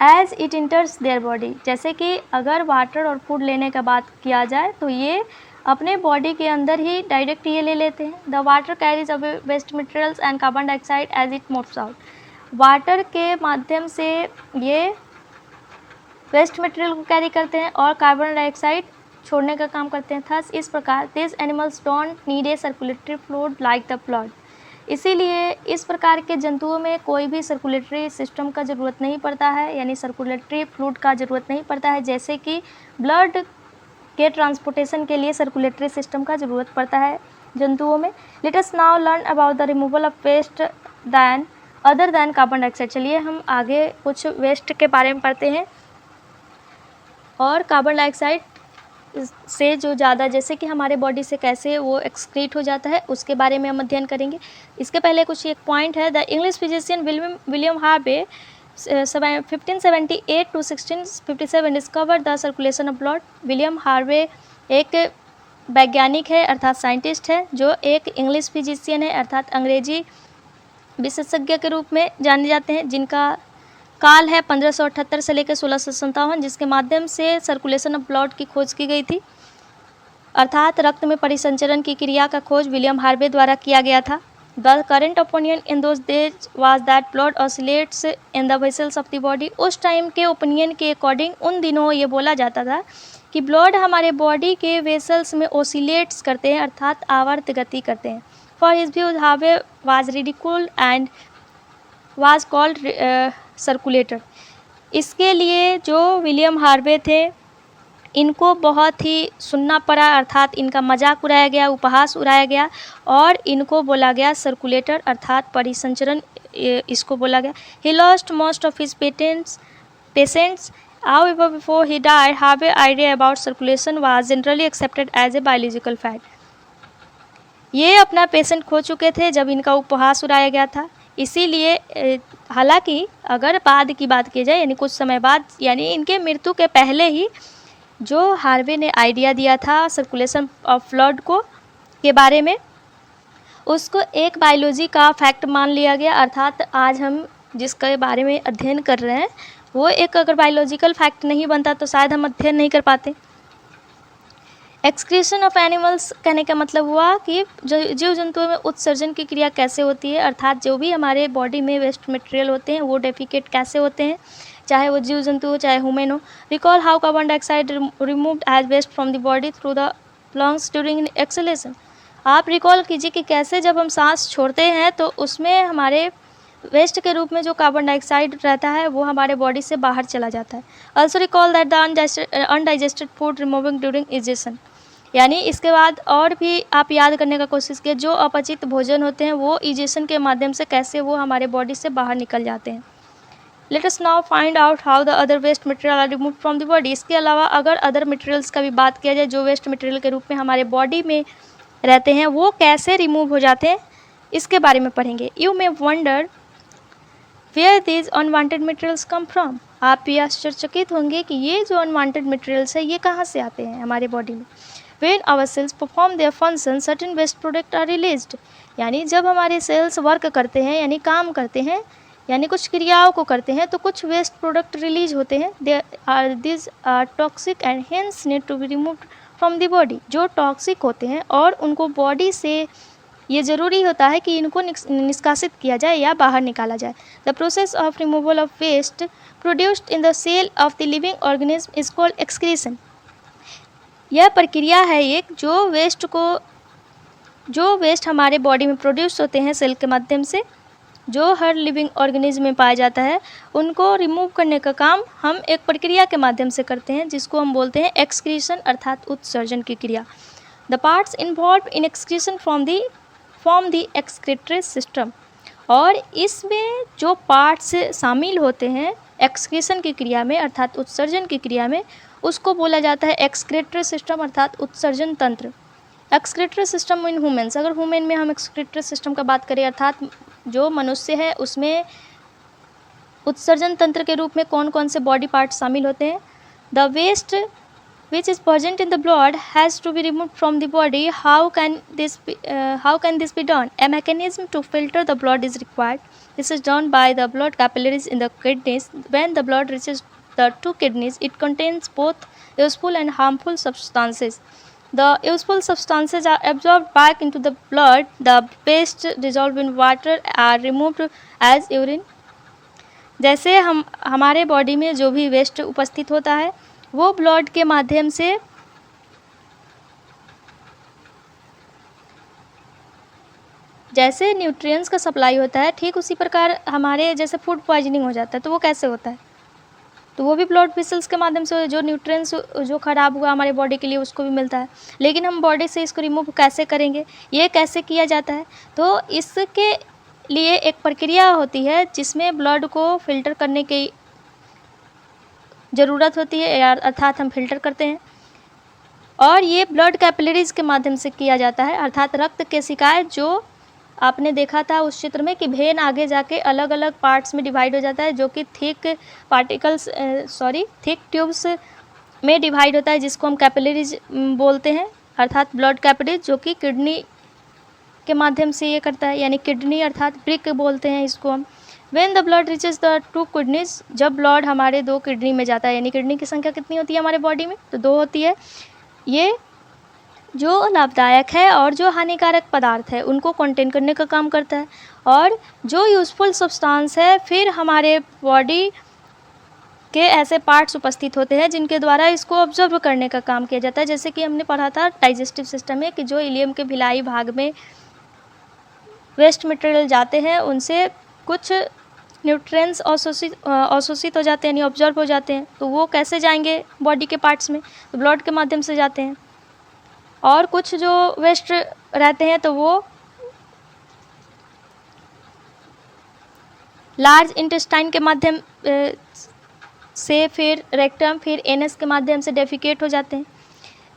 as it enters their body. जैसे कि अगर वाटर और फूड लेने का बात किया जाए तो ये अपने बॉडी के अंदर ही डायरेक्ट ये ले लेते हैं। The water carries away waste materials and carbon dioxide as it moves out. Water के माध्यम से ये वेस्ट मटेरियल को कैरी करते हैं और कार्बन डाइऑक्साइड छोड़ने का काम करते हैं। थस इस प्रकार this animals don't need a circulatory fluid like the blood. इसीलिए इस प्रकार के जंतुओं में कोई भी सर्कुलेटरी सिस्टम का ज़रूरत नहीं पड़ता है यानी सर्कुलेटरी फ्लूइड का ज़रूरत नहीं पड़ता है जैसे कि ब्लड के ट्रांसपोर्टेशन के लिए सर्कुलेटरी सिस्टम का ज़रूरत पड़ता है जंतुओं में। Let us now learn about the removal of waste than other than carbon dioxide. चलिए हम आगे कुछ वेस्ट के बारे में पढ़ते हैं और कार्बन डाइऑक्साइड से जो ज़्यादा, जैसे कि हमारे बॉडी से कैसे वो एक्सक्रीट हो जाता है, उसके बारे में हम अध्ययन करेंगे। इसके पहले कुछ एक पॉइंट है। The English physician William Harvey 1578 to 1657 discover the circulation of blood. William Harvey एक वैज्ञानिक है अर्थात साइंटिस्ट है, जो एक इंग्लिश फिजिशियन है अर्थात अंग्रेजी विशेषज्ञ के रूप में जाने जाते हैं, जिनका काल है 1578 से लेकर 1657, जिसके माध्यम से सर्कुलेशन ऑफ ब्लड की खोज की गई थी, अर्थात रक्त में परिसंचरण की क्रिया का खोज विलियम हार्वे द्वारा किया गया था। The current opinion in those days was that blood oscillates in the vessels of the body. उस टाइम के ओपिनियन के अकॉर्डिंग उन दिनों ये बोला जाता था कि ब्लड हमारे बॉडी के वेसल्स में ओसिलेट्स करते हैं, अर्थात आवर्त गति करते हैं। For his views Harvey was ridicule and was called circulator. इसके लिए जो विलियम हार्वे थे, इनको बहुत ही सुनना पड़ा, अर्थात इनका मजाक उड़ाया गया, उपहास उड़ाया गया और इनको बोला गया सर्कुलेटर अर्थात परिसंचरण इसको बोला गया। He lost most of his patients. However, before he died, Harvey's idea about circulation was generally accepted as a biological fact. ये अपना पेशेंट खो चुके थे जब इनका उपहास उड़ाया गया था, इसीलिए हालांकि अगर बाद की बात की जाए, यानी कुछ समय बाद, यानी इनके मृत्यु के पहले ही जो हार्वे ने आइडिया दिया था सर्कुलेशन ऑफ ब्लड को के बारे में, उसको एक बायोलॉजी का फैक्ट मान लिया गया, अर्थात आज हम जिसके बारे में अध्ययन कर रहे हैं वो एक अगर बायोलॉजिकल फैक्ट नहीं बनता तो शायद हम अध्ययन नहीं कर पाते। एक्सक्रीशन ऑफ एनिमल्स कहने का मतलब हुआ कि जीव जंतुओं में उत्सर्जन की क्रिया कैसे होती है, अर्थात जो भी हमारे बॉडी में वेस्ट मटेरियल होते हैं वो डेफिकेट कैसे होते हैं, चाहे वो जीव जंतु हो चाहे ह्यूमन हो। Recall how carbon dioxide removed as waste from the body through the lungs during exhalation. आप रिकॉल कीजिए कि कैसे जब हम सांस छोड़ते हैं तो उसमें हमारे वेस्ट के रूप में जो कार्बन डाइऑक्साइड रहता है वो हमारे बॉडी से बाहर चला जाता है। Also recall that the undigested food removing during egestion. यानी इसके बाद और भी आप याद करने का कोशिश कीजिए, जो अपचित भोजन होते हैं वो इजेशन के माध्यम से कैसे वो हमारे बॉडी से बाहर निकल जाते हैं। Let us now find out how the other waste material are removed from the body. इसके अलावा अगर अदर मटेरियल्स का भी बात किया जाए जो वेस्ट मटेरियल के रूप में हमारे बॉडी में रहते हैं वो कैसे रिमूव हो जाते हैं, इसके बारे में पढ़ेंगे। You may wonder where these unwanted materials come from. आप ये आश्चर्यचकित होंगे कि ये जो अनवांटेड मटेरियल्स है ये कहाँ से आते हैं हमारे बॉडी में। When our cells perform their function, certain waste products are released। यानी जब हमारे सेल्स वर्क करते हैं यानी काम करते हैं यानी कुछ क्रियाओं को करते हैं तो कुछ वेस्ट प्रोडक्ट रिलीज होते हैं। These are toxic and hence need to be removed from the body। जो टॉक्सिक होते हैं और उनको बॉडी से ये ज़रूरी होता है कि इनको निष्कासित किया जाए या बाहर निकाला जाए। The process of removal of waste produced in the cell of the living organism is called excretion. यह प्रक्रिया है एक जो वेस्ट हमारे बॉडी में प्रोड्यूस होते हैं सेल के माध्यम से, जो हर लिविंग ऑर्गेनिज्म में पाया जाता है, उनको रिमूव करने का काम हम एक प्रक्रिया के माध्यम से करते हैं जिसको हम बोलते हैं एक्सक्रीशन अर्थात उत्सर्जन की क्रिया। The parts involve in excretion form the excretory system. और इसमें जो पार्ट्स शामिल होते हैं एक्सक्रीशन की क्रिया में अर्थात उत्सर्जन की क्रिया में, उसको बोला जाता है एक्सक्रीटरी सिस्टम अर्थात उत्सर्जन तंत्र। एक्सक्रीटरी सिस्टम इन ह्यूमन्स, अगर ह्यूमन में हम एक्सक्रीटरी सिस्टम का बात करें अर्थात जो मनुष्य है उसमें उत्सर्जन तंत्र के रूप में कौन कौन से बॉडी पार्ट शामिल होते हैं। The waste which is present in the blood has to be removed from the body. How can this be done? A mechanism to filter the blood is required. This is done by the blood capillaries in the kidneys. When the blood reaches the two kidneys, it contains both useful and harmful substances. The useful substances are absorbed back into the blood. The waste dissolved in water are removed as urine. जैसे हमारे बॉडी में जो भी वेस्ट उपस्थित होता है वो ब्लड के माध्यम से जैसे न्यूट्रिएंट्स का सप्लाई होता है, ठीक उसी प्रकार हमारे जैसे फूड पॉइजनिंग हो जाता है तो वो कैसे होता है, तो वो भी ब्लड वेसल्स के माध्यम से जो न्यूट्रिएंट्स जो ख़राब हुआ हमारे बॉडी के लिए उसको भी मिलता है। लेकिन हम बॉडी से इसको रिमूव कैसे करेंगे, ये कैसे किया जाता है, तो इसके लिए एक प्रक्रिया होती है जिसमें ब्लड को फिल्टर करने की ज़रूरत होती है, अर्थात हम फिल्टर करते हैं। और ये ब्लड कैपिलरीज के माध्यम से किया जाता है, अर्थात रक्त केशिकाएं, जो आपने देखा था उस चित्र में कि वेन आगे जाके अलग अलग पार्ट्स में डिवाइड हो जाता है, जो कि थिक ट्यूब्स में डिवाइड होता है, जिसको हम कैपिलरीज बोलते हैं, अर्थात ब्लड कैपिलरीज, जो कि किडनी के माध्यम से ये करता है, यानी किडनी अर्थात ब्रिक बोलते हैं इसको हम। When the blood reaches the 2 kidneys, जब ब्लड हमारे 2 किडनी में जाता है, यानी किडनी की संख्या कितनी होती है हमारे बॉडी में, तो 2 होती है। ये जो लाभदायक है और जो हानिकारक पदार्थ है उनको कंटेन करने का काम करता है, और जो यूज़फुल सब्सटेंस है फिर हमारे बॉडी के ऐसे पार्ट्स उपस्थित होते हैं जिनके द्वारा इसको ऑब्जर्व करने का काम किया जाता है। जैसे कि हमने पढ़ा था डाइजेस्टिव सिस्टम में कि जो इलियम के भिलाई भाग में वेस्ट मटेरियल जाते हैं उनसे कुछ न्यूट्रिएंट्स अवशोषित हो जाते हैं, यानी ऑब्जर्व हो जाते हैं, तो वो कैसे जाएंगे बॉडी के पार्ट्स में, तो ब्लड के माध्यम से जाते हैं। और कुछ जो वेस्ट रहते हैं तो वो लार्ज इंटेस्टाइन के माध्यम से, फिर रेक्टम, फिर एनस के माध्यम से डेफिकेट हो जाते हैं।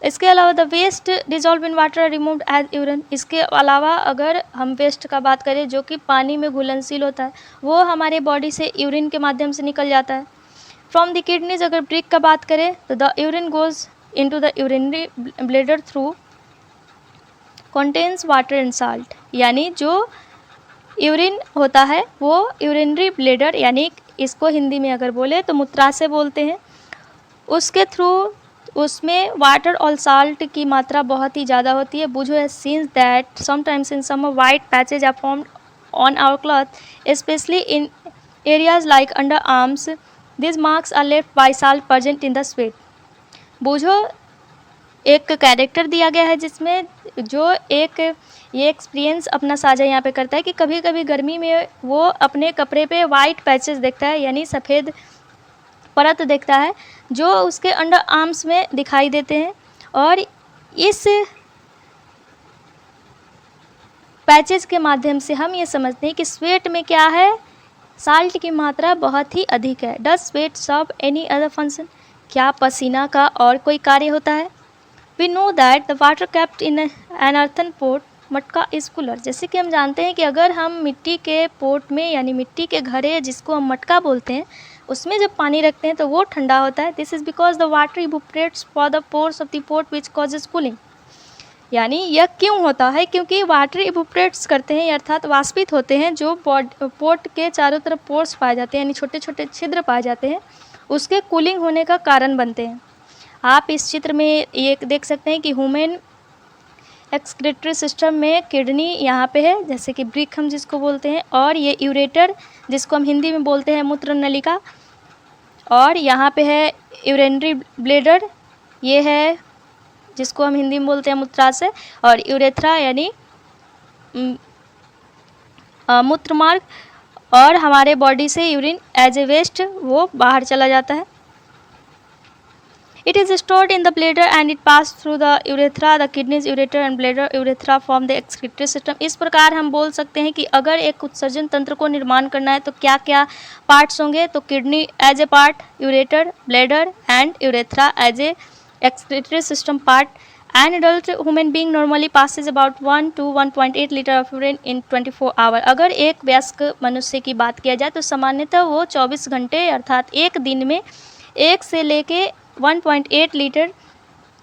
इसके अलावा the waste dissolve in water removed as urine, इसके अलावा अगर हम वेस्ट का बात करें जो कि पानी में घुलनशील होता है, वो हमारे बॉडी से यूरिन के माध्यम से निकल जाता है। फ्रॉम द किडनीज अगर ब्रिक का बात करें तो the urine goes into the urinary bladder through contains water and salt, यानी जो यूरिन होता है वो यूरिनरी ब्लैडर, यानी इसको हिंदी में अगर बोले तो मूत्राशय बोलते हैं, उसके थ्रू उसमें वाटर और साल्ट की मात्रा बहुत ही ज़्यादा होती है। Boojho has seen that sometimes in summer white patches are formed on our cloth specially in areas like under arms, this marks are left by salt present in the sweat. Boojho एक कैरेक्टर दिया गया है जिसमें जो ये एक्सपीरियंस अपना साझा यहाँ पे करता है कि कभी कभी गर्मी में वो अपने कपड़े पे वाइट पैचेस देखता है, यानी सफ़ेद परत देखता है जो उसके अंडर आर्म्स में दिखाई देते हैं, और इस पैचेस के माध्यम से हम ये समझते हैं कि स्वेट में क्या है, साल्ट की मात्रा बहुत ही अधिक है। Does sweat serve any other function, क्या पसीना का और कोई कार्य होता है। We know that the water kept in an earthen pot matka is cooler, जैसे कि हम जानते हैं कि अगर हम मिट्टी के पोट में, यानी मिट्टी के घड़े जिसको हम मटका बोलते हैं, उसमें जब पानी रखते हैं तो वो ठंडा होता है। This is because the water evaporates for the pores of the pot which causes cooling, यानी यह क्यों होता है, क्योंकि वाटर इवोपरेट्स करते हैं अर्थात वाष्पित होते हैं, जो पोट के चारों तरफ पोर्स पाए जाते हैं, यानी छोटे छोटे छिद्र पाए जाते हैं, उसके कूलिंग होने का कारण बनते हैं। आप इस चित्र में ये देख सकते हैं कि ह्यूमन एक्सक्रीटरी सिस्टम में किडनी यहाँ पे है, जैसे कि ब्रिक हम जिसको बोलते हैं, और ये यूरेटर जिसको हम हिंदी में बोलते हैं मूत्र नलिका, और यहाँ पे है यूरिनरी ब्लैडर, ये है जिसको हम हिंदी में बोलते हैं मूत्राशय, और यूरेथ्रा यानी मूत्र मार्ग, और हमारे बॉडी से यूरिन एज ए वेस्ट वो बाहर चला जाता है। It is stored in the bladder and it passes through the urethra, the kidneys, ureter and bladder urethra form the excretory system। इस प्रकार हम बोल सकते हैं कि अगर एक उत्सर्जन तंत्र को निर्माण करना है तो क्या क्या पार्ट्स होंगे, तो kidney as a part, ureter, bladder and urethra as a excretory system part। An adult human being normally passes about 1 to 1.8 litre of urine in 24 hour. अगर एक वयस्क मनुष्य की बात किया जाए तो सामान्यतः वो 24 घंटे अर्थात एक दिन में 1 से लेके 1.8 लीटर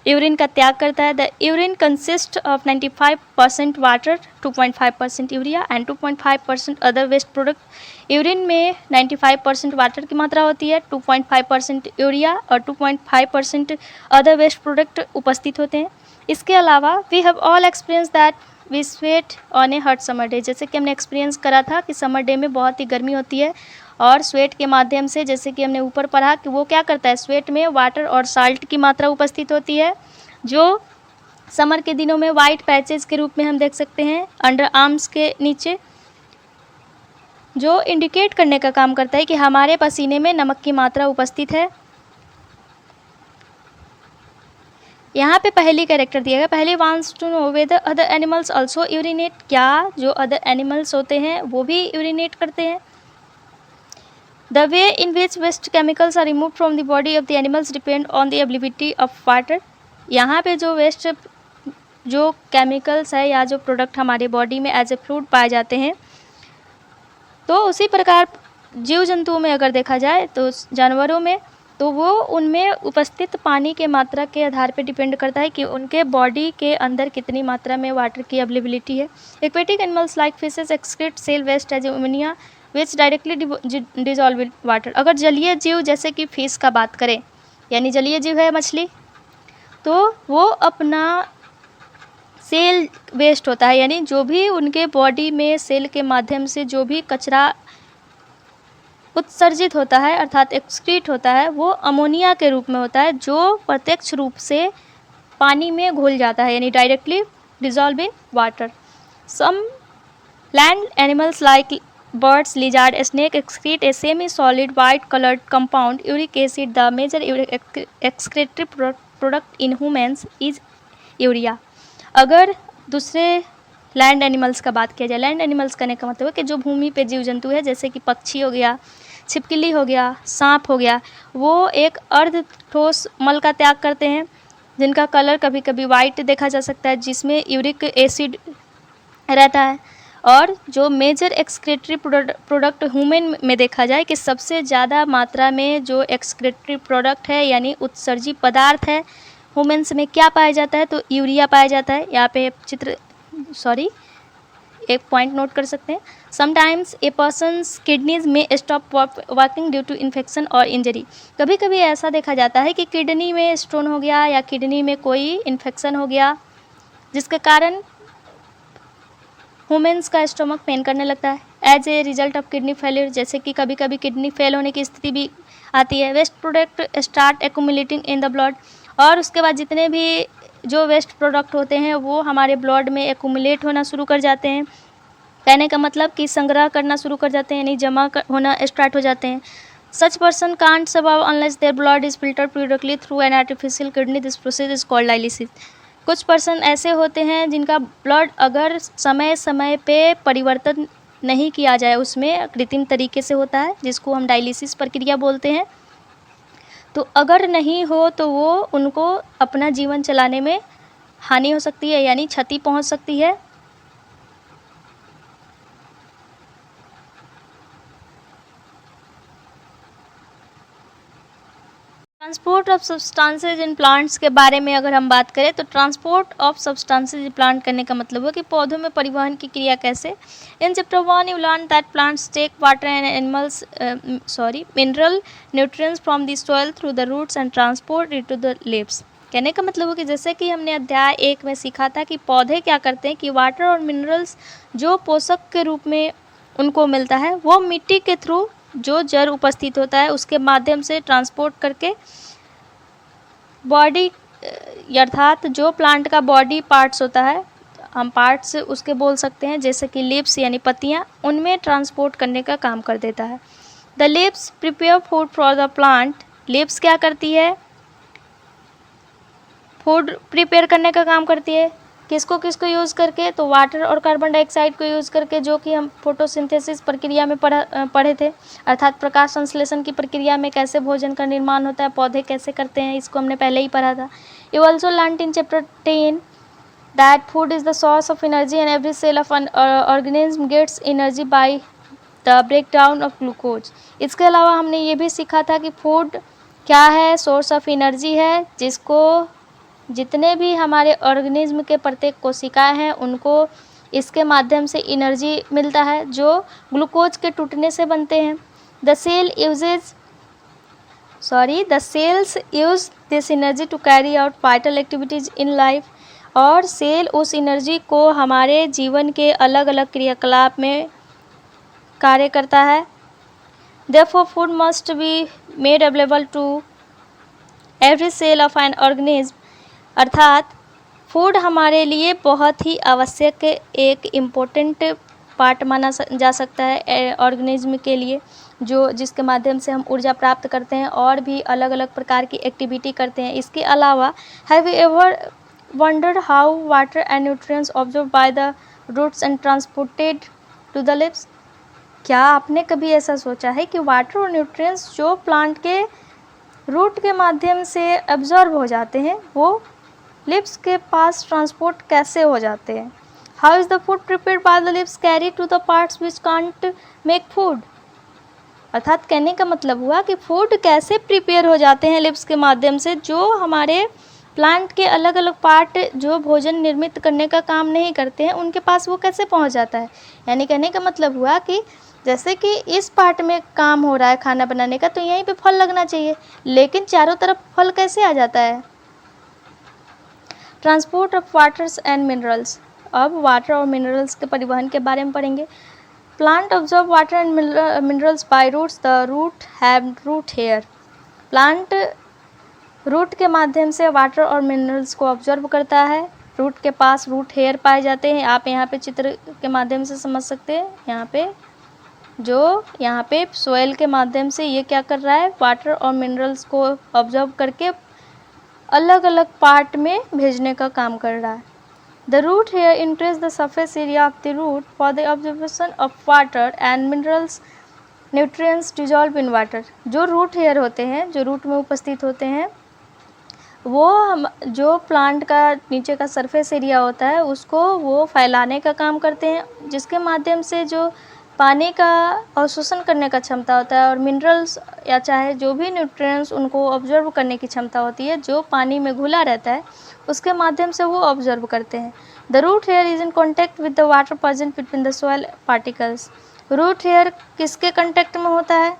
यूरिन का त्याग करता है। The urine consist of 95% water, 2.5% urea and 2.5% other waste product. Urine में 95% वाटर की मात्रा होती है, 2.5% यूरिया और 2.5% अदर वेस्ट प्रोडक्ट उपस्थित होते हैं। इसके अलावा we have all experience that we sweat on a hot summer day, जैसे कि हमने एक्सपीरियंस करा था कि समर डे में बहुत ही गर्मी होती है, और स्वेट के माध्यम से, जैसे कि हमने ऊपर पढ़ा कि वो क्या करता है, स्वेट में वाटर और साल्ट की मात्रा उपस्थित होती है, जो समर के दिनों में वाइट पैचेस के रूप में हम देख सकते हैं अंडर आर्म्स के नीचे, जो इंडिकेट करने का काम करता है कि हमारे पसीने में नमक की मात्रा उपस्थित है। यहाँ पे पहली कैरेक्टर दिया गया, पहले wants to know whether other animals also urinate, क्या जो अदर एनिमल्स होते हैं वो भी यूरिनेट करते हैं। The way in which waste chemicals are removed from the body of the animals depend on the availability of water। यहाँ पे जो वेस्ट जो केमिकल्स है या जो प्रोडक्ट हमारे बॉडी में एज ए फ्लूइड पाए जाते हैं, तो उसी प्रकार जीव जंतुओं में अगर देखा जाए तो जानवरों में, तो वो उनमें उपस्थित पानी के मात्रा के आधार पर डिपेंड करता है कि उनके बॉडी के अंदर कितनी मात्रा में वाटर की अवेलेबिलिटी है। Aquatic animals like fishes excrete cell waste as ammonia which directly dissolve in water. अगर जलीय जीव जैसे कि फिश का बात करें, यानी जलीय जीव है मछली, तो वो अपना सेल वेस्ट होता है, यानी जो भी उनके बॉडी में सेल के माध्यम से जो भी कचरा उत्सर्जित होता है अर्थात एक्सक्रीट होता है, वो अमोनिया के रूप में होता है, जो प्रत्यक्ष रूप से पानी में घुल जाता है, यानी directly dissolve in water. Some land animals like birds, lizard, snake excrete a semi-solid white-colored compound, uric acid. The major excretory product in humans is urea. अगर दूसरे लैंड एनिमल्स का बात किया जाए, लैंड एनिमल्स कहने का मतलब है कि जो भूमि पे जीव जंतु है, जैसे कि पक्षी हो गया, छिपकली हो गया, सांप हो गया, वो एक अर्ध ठोस मल का त्याग करते हैं जिनका कलर कभी कभी वाइट देखा जा सकता है, जिसमें यूरिक एसिड रहता है। और जो मेजर एक्सक्रेटरी प्रोडक्ट ह्यूमन में देखा जाए कि सबसे ज़्यादा मात्रा में जो एक्सक्रेटरी प्रोडक्ट है यानी उत्सर्जी पदार्थ है ह्यूमन्स में क्या पाया जाता है, तो यूरिया पाया जाता है। यहाँ पे एक पॉइंट नोट कर सकते हैं। Sometimes a person's kidneys may stop working due to infection और इंजरी। कभी कभी ऐसा देखा जाता है कि किडनी में स्टोन हो गया या किडनी में कोई इन्फेक्शन हो गया, जिसके कारण ह्यूमन्स का स्टोमक पेन करने लगता है as a result of kidney failure, जैसे कि कभी कभी किडनी फेल होने की स्थिति भी आती है। Waste product start accumulating in the blood, और उसके बाद जितने भी जो वेस्ट प्रोडक्ट होते हैं वो हमारे ब्लड में एक्यूमुलेट होना शुरू कर जाते हैं। कहने का मतलब कि संग्रह करना शुरू कर जाते हैं, यानी जमा होना स्टार्ट हो जाते हैं। Such person can't survive unless their blood is filtered periodically through an artificial kidney. This process is called dialysis. कुछ पर्सन ऐसे होते हैं जिनका ब्लड अगर समय समय पे परिवर्तन नहीं किया जाए, उसमें कृत्रिम तरीके से होता है, जिसको हम डायलिसिस प्रक्रिया बोलते हैं। तो अगर नहीं हो तो वो उनको अपना जीवन चलाने में हानि हो सकती है, यानी क्षति पहुंच सकती है। Transport of substances in plants के बारे में अगर हम बात करें तो transport of substances in plant करने का मतलब है कि पौधों में परिवहन की क्रिया कैसे। In chapter 1 you learn that plants take water and animals mineral nutrients from the soil through the roots and transport it to the leaves. कहने का मतलब है कि जैसे कि हमने अध्याय 1 में सीखा था कि पौधे क्या करते हैं कि वाटर और मिनरल्स जो पोषक के रूप में उनको मिलता है वो मिट्टी के थ्रू जो जड़ उपस्थित होता है उसके माध्यम से ट्रांसपोर्ट करके बॉडी अर्थात जो प्लांट का बॉडी पार्ट्स होता है, हम पार्ट्स उसके बोल सकते हैं, जैसे कि लीव्स यानी पत्तियां, उनमें ट्रांसपोर्ट करने का काम कर देता है। The leaves prepare food for the plant. Leaves क्या करती है, फूड प्रिपेयर करने का काम करती है। किसको किसको यूज़ करके, तो वाटर और कार्बन डाइऑक्साइड को यूज़ करके, जो कि हम फोटोसिंथेसिस प्रक्रिया में पढ़े थे, अर्थात प्रकाश संश्लेषण की प्रक्रिया में कैसे भोजन का निर्माण होता है, पौधे कैसे करते हैं, इसको हमने पहले ही पढ़ा था। You also learn in chapter 10 that food is the source of energy and every cell of an organism gets energy by the breakdown of glucose. इसके अलावा हमने ये भी सीखा था कि फूड क्या है, सोर्स ऑफ एनर्जी है, जिसको जितने भी हमारे ऑर्गेनिज्म के प्रत्येक कोशिकाएं हैं उनको इसके माध्यम से एनर्जी मिलता है जो ग्लूकोज के टूटने से बनते हैं। The cells use this energy to carry out vital activities in life. और सेल उस एनर्जी को हमारे जीवन के अलग अलग क्रियाकलाप में कार्य करता है। Therefore, food must be made available to every cell of an organism। अर्थात फूड हमारे लिए बहुत ही आवश्यक एक इम्पोर्टेंट पार्ट माना जा सकता है ऑर्गेनिज्म के लिए, जो जिसके माध्यम से हम ऊर्जा प्राप्त करते हैं और भी अलग अलग प्रकार की एक्टिविटी करते हैं। इसके अलावा have you ever wondered how water and nutrients absorb by the roots and transported to the leaves. क्या आपने कभी ऐसा सोचा है कि वाटर और न्यूट्रिएंट्स जो प्लांट के रूट के माध्यम से एब्जॉर्ब हो जाते हैं वो लिप्स के पास ट्रांसपोर्ट कैसे हो जाते हैं? How is the food prepared by the leaves carry to the parts which can't make food? अर्थात कहने का मतलब हुआ कि फूड कैसे प्रिपेयर हो जाते हैं लिप्स के माध्यम से, जो हमारे प्लांट के अलग अलग पार्ट जो भोजन निर्मित करने का काम नहीं करते हैं उनके पास वो कैसे पहुंच जाता है। यानी कहने का मतलब हुआ कि जैसे कि इस पार्ट में काम हो रहा है खाना बनाने का, तो यहीं पे फल लगना चाहिए, लेकिन चारों तरफ फल कैसे आ जाता है? Transport of waters and minerals. अब वाटर और मिनरल्स के परिवहन के बारे में पढ़ेंगे। Plant absorb water and minerals by roots. The root have root hair. Plant root के माध्यम से वाटर और मिनरल्स को ऑब्जर्व करता है। रूट के पास रूट हेयर पाए जाते हैं। आप यहाँ पे चित्र के माध्यम से समझ सकते हैं। यहाँ पे सोयल के माध्यम से ये क्या कर रहा है, वाटर और मिनरल्स को ऑब्जर्व करके अलग अलग पार्ट में भेजने का काम कर रहा है। The root hair increase the surface area of the root for the absorption of water and minerals nutrients dissolve in water. जो रूट हेयर होते हैं, जो रूट में उपस्थित होते हैं, वो हम जो प्लांट का नीचे का सरफेस एरिया होता है उसको वो फैलाने का काम करते हैं, जिसके माध्यम से जो पानी का अवशोषण करने का क्षमता होता है और मिनरल्स या चाहे जो भी न्यूट्रिएंट्स उनको ऑब्जर्व करने की क्षमता होती है, जो पानी में घुला रहता है उसके माध्यम से वो ऑब्जर्व करते हैं। The root hair is in contact with the water present between the soil particles. Root hair किसके कॉन्टैक्ट में होता है?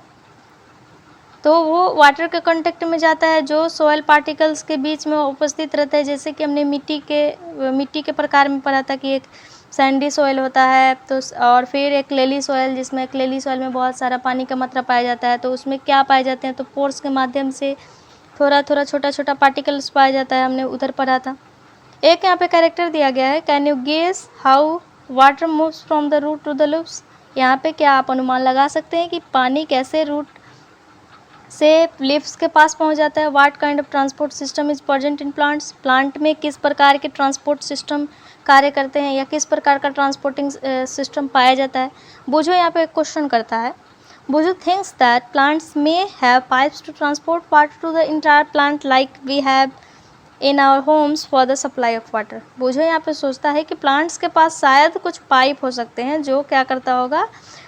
तो वो वाटर के कांटेक्ट में जाता है जो सॉइल पार्टिकल्स के बीच में उपस्थित रहता है। जैसे कि हमने मिट्टी के प्रकार में पढ़ा था कि एक सैंडी सॉइल होता है, तो और फिर एक क्लेली सॉइल, जिसमें क्लेली सॉइल में बहुत सारा पानी का मात्रा पाया जाता है। तो उसमें क्या पाए जाते हैं, तो पोर्स के माध्यम से थोड़ा थोड़ा छोटा छोटा पार्टिकल्स पाया जाता है, हमने उधर पढ़ा था। एक यहाँ पे कैरेक्टर दिया गया है, can you guess how water moves from the root to the leaves. यहाँ पे क्या आप अनुमान लगा सकते हैं कि पानी कैसे रूट से लिप्स के पास पहुंच जाता है? What kind of transport system is present in plants. Plant में किस प्रकार के ट्रांसपोर्ट सिस्टम कार्य करते हैं या किस प्रकार का ट्रांसपोर्टिंग सिस्टम पाया जाता है? बुझो यहाँ पे एक क्वेश्चन करता है। Boojho thinks that plants may have pipes to transport water to the entire plant like we have in our homes for the supply of water. Boojho यहाँ पे सोचता है कि प्लांट्स के पास शायद कुछ पाइप हो सकते हैं जो क्या करता होगा,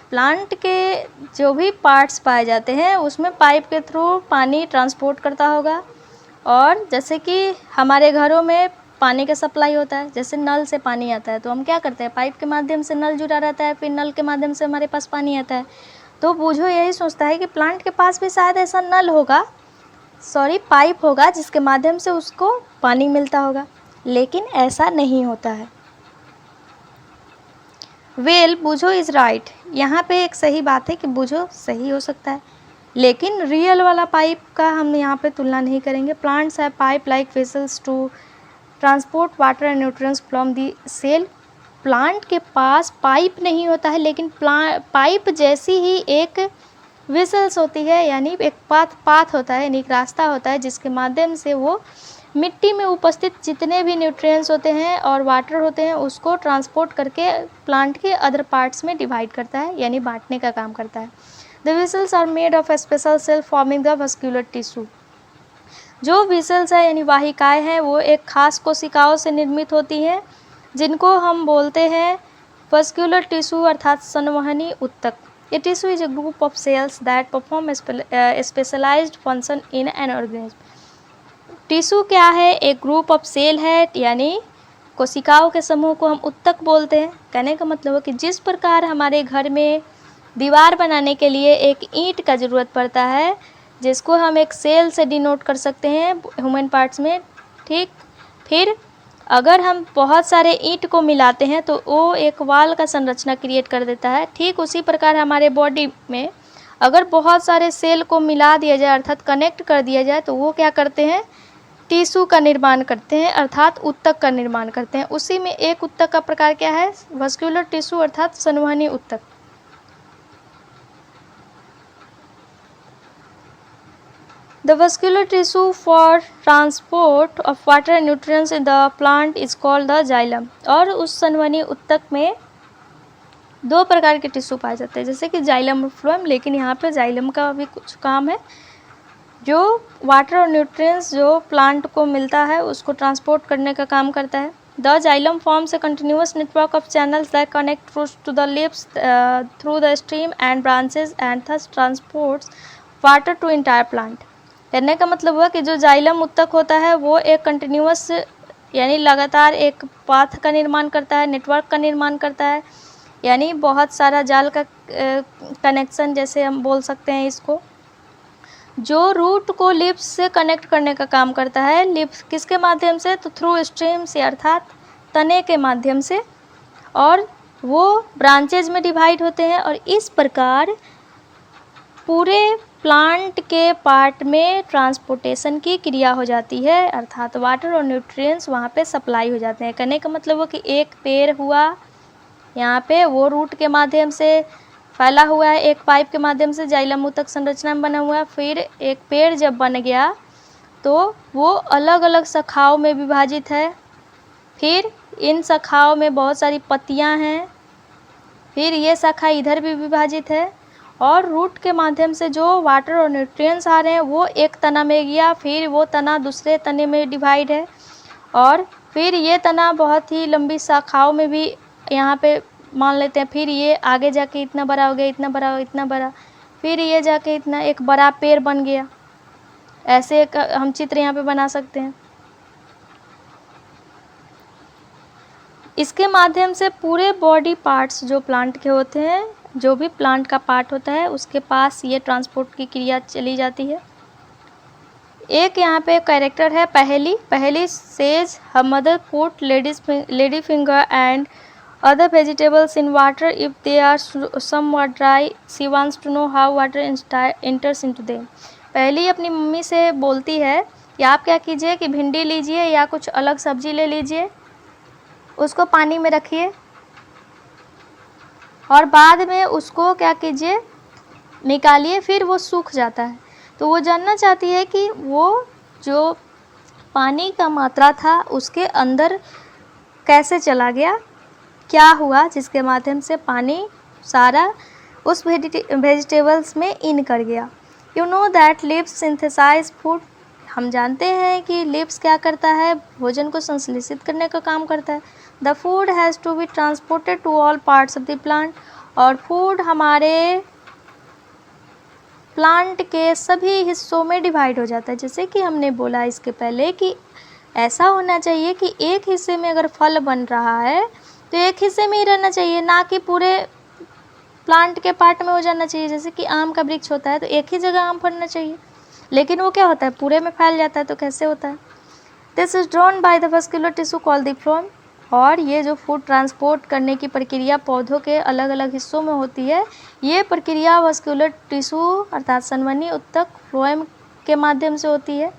प्लांट के जो भी पार्ट्स पाए जाते हैं उसमें पाइप के थ्रू पानी ट्रांसपोर्ट करता होगा। और जैसे कि हमारे घरों में पानी का सप्लाई होता है, जैसे नल से पानी आता है, तो हम क्या करते हैं, पाइप के माध्यम से नल जुड़ा रहता है, फिर नल के माध्यम से हमारे पास पानी आता है। तो बूझो यही सोचता है कि प्लांट के पास भी शायद ऐसा पाइप होगा जिसके माध्यम से उसको पानी मिलता होगा, लेकिन ऐसा नहीं होता है। वेल बूझो इज़ राइट। यहाँ पे एक सही बात है कि बूझो सही हो सकता है, लेकिन रियल वाला पाइप का हम यहाँ पे तुलना नहीं करेंगे। Plants have pipe like vessels to transport water and nutrients from the cell. Plant के पास पाइप नहीं होता है, लेकिन पाइप जैसी ही एक वेसल्स होती है, यानी एक पाथ होता है, यानी एक रास्ता होता है जिसके माध्यम से वो मिट्टी में उपस्थित जितने भी न्यूट्रिएंट्स होते हैं और वाटर होते हैं उसको ट्रांसपोर्ट करके प्लांट के अदर पार्ट्स में डिवाइड करता है, यानी बांटने का काम करता है। The vessels are made of a special cell forming the vascular tissue. जो वेसल्स है यानी वाहिकाएँ हैं वो एक खास कोशिकाओं से निर्मित होती हैं, जिनको हम बोलते हैं वस्क्यूलर टिश्यू अर्थात संवहनी उत्तक। A tissue is a group of cells that perform specialised function in an organism. Tissue क्या है, एक ग्रुप ऑफ सेल है, यानी कोशिकाओं के समूह को हम उत्तक बोलते हैं। कहने का मतलब है कि जिस प्रकार हमारे घर में दीवार बनाने के लिए एक ईंट का ज़रूरत पड़ता है, जिसको हम एक सेल से डिनोट कर सकते हैं ह्यूमन पार्ट्स में, ठीक। फिर अगर हम बहुत सारे ईंट को मिलाते हैं तो वो एक वाल का संरचना क्रिएट कर देता है। ठीक उसी प्रकार हमारे बॉडी में अगर बहुत सारे सेल को मिला दिया जाए अर्थात कनेक्ट कर दिया जाए तो वो क्या करते हैं, टिश्यू का निर्माण करते हैं अर्थात उत्तक का निर्माण करते हैं। उसी में एक उत्तक का प्रकार क्या है, वस्क्यूलर टिश्यू अर्थात संवहनी उत्तक। The vascular tissue for transport of water and nutrients in the plant is called the xylem। और उस संवहनी उत्तक में दो प्रकार के टिश्यू पाए जाते हैं, जैसे कि जाइलम और फ्लोएम, लेकिन यहाँ पे जाइलम का भी कुछ काम है। जो वाटर और न्यूट्रिएंट्स जो प्लांट को मिलता है उसको ट्रांसपोर्ट करने का काम करता है। The xylem forms a continuous network of channels that connect roots to the leaves through the stream and branches and thus transports water to entire plant. कहने का मतलब हुआ कि जो जाइलम उत्तक होता है वो एक कंटिन्यूअस यानी लगातार एक पाथ का निर्माण करता है, नेटवर्क का निर्माण करता है, यानी बहुत सारा जाल का कनेक्शन जैसे हम बोल सकते हैं इसको, जो रूट को लिप्स से कनेक्ट करने का काम करता है। लिप्स किसके माध्यम से? तो थ्रू स्ट्रीम से, अर्थात तने के माध्यम से, और वो ब्रांचेज में डिवाइड होते हैं और इस प्रकार पूरे प्लांट के पार्ट में ट्रांसपोर्टेशन की क्रिया हो जाती है, अर्थात वाटर और न्यूट्रिएंट्स वहाँ पे सप्लाई हो जाते हैं। कहने का मतलब वो कि एक पेड़ हुआ यहाँ पे, वो रूट के माध्यम से फैला हुआ है, एक पाइप के माध्यम से जाइलम उत्तक संरचना में बना हुआ है। फिर एक पेड़ जब बन गया तो वो अलग अलग शाखाओं में विभाजित है, फिर इन शाखाओं में बहुत सारी पत्तियाँ हैं, फिर ये शाखा इधर भी विभाजित है, और रूट के माध्यम से जो वाटर और न्यूट्रिएंट्स आ रहे हैं वो एक तना में गया, फिर वो तना दूसरे तने में डिवाइड है, और फिर ये तना बहुत ही लंबी शाखाओं में भी यहाँ पे मान लेते हैं, फिर ये आगे जाके इतना बड़ा हो गया, इतना बड़ा हो, इतना बड़ा, फिर ये जाके इतना एक बड़ा पेड़ बन गया। ऐसे एक हम चित्र यहाँ पे बना सकते हैं। इसके माध्यम से पूरे बॉडी पार्ट्स जो प्लांट के होते हैं, जो भी प्लांट का पार्ट होता है उसके पास ये ट्रांसपोर्ट की क्रिया चली जाती है। एक यहाँ पे कैरेक्टर है पहली says her mother put lady finger and other vegetables in water if they are somewhat dry. She wants to know how water enters into them. पहली अपनी मम्मी से बोलती है कि आप क्या कीजिए कि भिंडी लीजिए या कुछ अलग सब्जी ले लीजिए, उसको पानी में रखिए और बाद में उसको क्या कीजिए, निकालिए, फिर वो सूख जाता है। तो वो जानना चाहती है कि वो जो पानी का मात्रा था उसके अंदर कैसे चला गया, क्या हुआ जिसके माध्यम से पानी सारा उस वेजिटेबल्स में इन कर गया। You know that leaves synthesise food. हम जानते हैं कि लिप्स क्या करता है, भोजन को संश्लेषित करने का काम करता है। The food has to be transported to all parts of the plant. और फूड हमारे प्लांट के सभी हिस्सों में डिवाइड हो जाता है। जैसे कि हमने बोला इसके पहले कि ऐसा होना चाहिए कि एक हिस्से में अगर फल बन रहा है तो एक हिस्से में ही रहना चाहिए, ना कि पूरे प्लांट के पार्ट में हो जाना चाहिए। जैसे कि आम का वृक्ष होता है तो एक ही जगह आम फलना चाहिए, लेकिन वो क्या होता है, पूरे में फैल जाता है। तो कैसे होता है? This is drawn by the vascular tissue called the phloem. और ये जो फूड ट्रांसपोर्ट करने की प्रक्रिया पौधों के अलग अलग हिस्सों में होती है, ये प्रक्रिया वस्कुलर टिश्यू अर्थात संवहनी उत्तक फ्लोएम के माध्यम से होती है।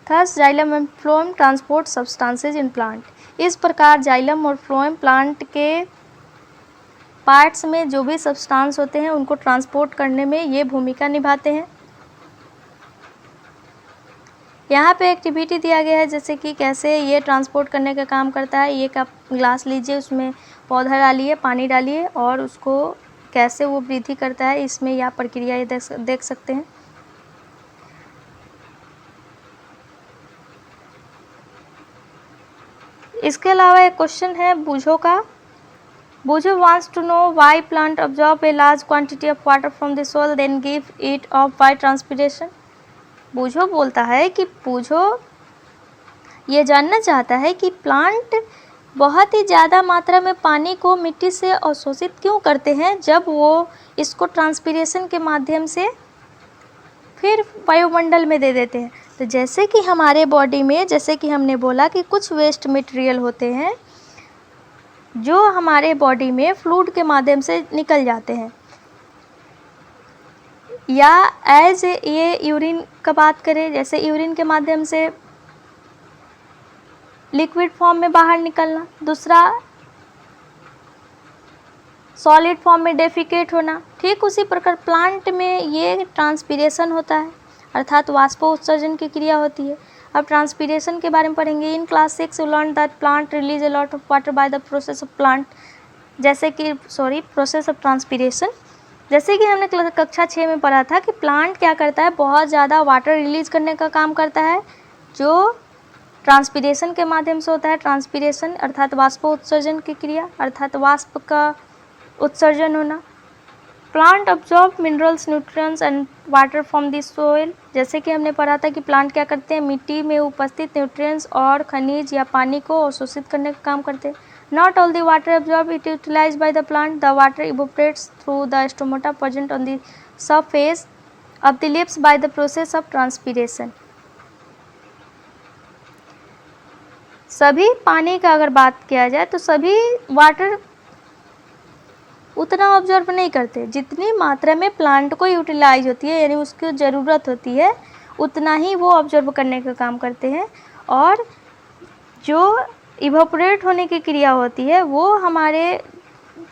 Thus xylem and phloem transport substances in plant. इस प्रकार जाइलम और फ्लोएम प्लांट के पार्ट्स में जो भी सब्सटेंस होते हैं उनको ट्रांसपोर्ट करने में ये भूमिका निभाते हैं। यहाँ पे एक्टिविटी दिया गया है जैसे कि कैसे ये ट्रांसपोर्ट करने का काम करता है। ये कप ग्लास लीजिए, उसमें पौधा डालिए, पानी डालिए और उसको कैसे वो वृद्धि करता है, इसमें यह प्रक्रिया ये देख सकते हैं। इसके अलावा एक क्वेश्चन है बूझो का। बूझो wants to know why plant absorb a large quantity of water from the soil then give it off by transpiration। बूझो बोलता है कि बूझो ये जानना चाहता है कि प्लांट बहुत ही ज़्यादा मात्रा में पानी को मिट्टी से अवशोषित क्यों करते हैं जब वो इसको ट्रांसपीरेशन के माध्यम से फिर वायुमंडल में दे देते हैं। तो जैसे कि हमारे बॉडी में, जैसे कि हमने बोला कि कुछ वेस्ट मटेरियल होते हैं जो हमारे बॉडी में फ्लूइड के माध्यम से निकल जाते हैं, या एज ये यूरिन का बात करें, जैसे यूरिन के माध्यम से लिक्विड फॉर्म में बाहर निकलना, दूसरा सॉलिड फॉर्म में डेफिकेट होना, ठीक उसी प्रकार प्लांट में ये ट्रांसपीरेशन होता है अर्थात वाष्पोत्सर्जन की क्रिया होती है। अब ट्रांसपीरेशन के बारे में पढ़ेंगे। In class 6 you learn that plant release a lot of water bye the process of plant, जैसे कि प्रोसेस ऑफ ट्रांसपीरेशन। जैसे कि हमने कक्षा 6 में पढ़ा था कि प्लांट क्या करता है, बहुत ज़्यादा वाटर रिलीज करने का काम करता है, जो ट्रांसपीरेशन के माध्यम से होता है। ट्रांसपीरेशन अर्थात वाष्पोत्सर्जन की क्रिया, अर्थात वाष्प का उत्सर्जन होना। Plant absorb minerals, nutrients and water from the soil. जैसे कि हमने पढ़ा था कि प्लांट क्या करते हैं, मिट्टी में उपस्थित न्यूट्रिएंट्स और खनिज या पानी को अवशोषित करने का काम करते हैं। Not all the water absorb it utilized by the plant, the water evaporates through the stomata present on the surface of the lips by the process of transpiration. सभी पानी का अगर बात किया जाए तो सभी वाटर उतना ऑब्जर्व नहीं करते, जितनी मात्रा में प्लांट को यूटिलाइज होती है, यानी उसकी ज़रूरत होती है, उतना ही वो ऑब्जर्व करने का काम करते हैं। और जो इवोपरेट होने की क्रिया होती है वो हमारे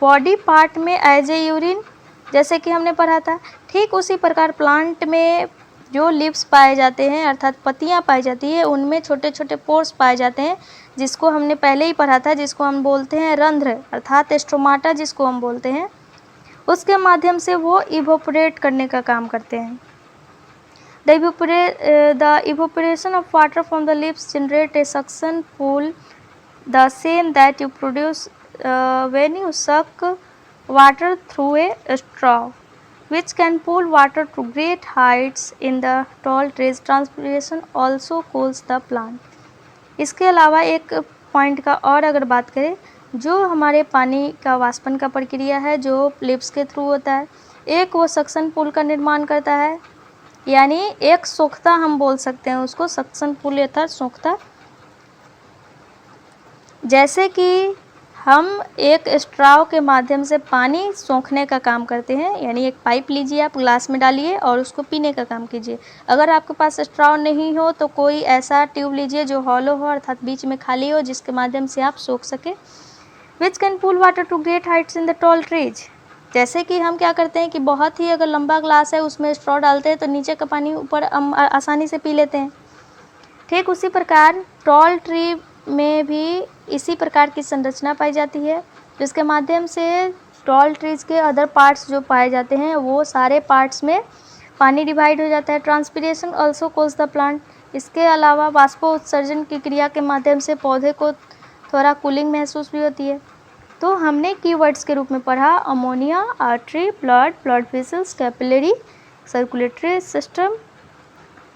बॉडी पार्ट में एज ए यूरिन, जैसे कि हमने पढ़ा था, ठीक उसी प्रकार प्लांट में जो लिप्स पाए जाते हैं अर्थात पत्तियां पाई जाती है, उनमें छोटे छोटे पोर्स पाए जाते हैं, जिसको हमने पहले ही पढ़ा था, जिसको हम बोलते हैं रंध्र अर्थात स्टोमाटा जिसको हम बोलते हैं। उसके माध्यम से वो इवोपरेट करने का काम करते हैं। The evaporation of water from the lips generate a suction pool, the same that you produce when you suck water through a straw, which can pull water to great heights in the tall trees. Transpiration also cools the plant. इसके अलावा एक पॉइंट का और अगर बात करें, जो हमारे पानी का वाष्पन का प्रक्रिया है जो लिप्स के थ्रू होता है, एक वो सक्शन पुल का निर्माण करता है, यानी एक सोखता हम बोल सकते हैं उसको, सक्शन पुल अर्थात सोखता। जैसे कि हम एक स्ट्रॉ के माध्यम से पानी सोखने का काम करते हैं, यानी एक पाइप लीजिए, आप ग्लास में डालिए और उसको पीने का काम कीजिए। अगर आपके पास स्ट्रॉ नहीं हो तो कोई ऐसा ट्यूब लीजिए जो हॉलो हो अर्थात बीच में खाली हो, जिसके माध्यम से आप सोख सके। Which can pull water to great heights in the tall trees. जैसे कि हम क्या करते हैं कि बहुत ही अगर लंबा ग्लास है उसमें स्ट्रॉ डालते हैं तो नीचे का पानी ऊपर हम आसानी से पी लेते हैं। ठीक उसी प्रकार टॉल ट्री में भी इसी प्रकार की संरचना पाई जाती है, जिसके माध्यम से टॉल ट्रीज के अदर पार्ट्स जो पाए जाते हैं वो सारे पार्ट्स में पानी डिवाइड हो जाता है। Transpiration also cools the plant. इसके अलावा वाष्पोत्सर्जन की क्रिया के माध्यम से पौधे को थोड़ा कूलिंग महसूस भी होती है। तो हमने कीवर्ड्स के रूप में पढ़ा ammonia, artery, blood vessels, capillary, circulatory system,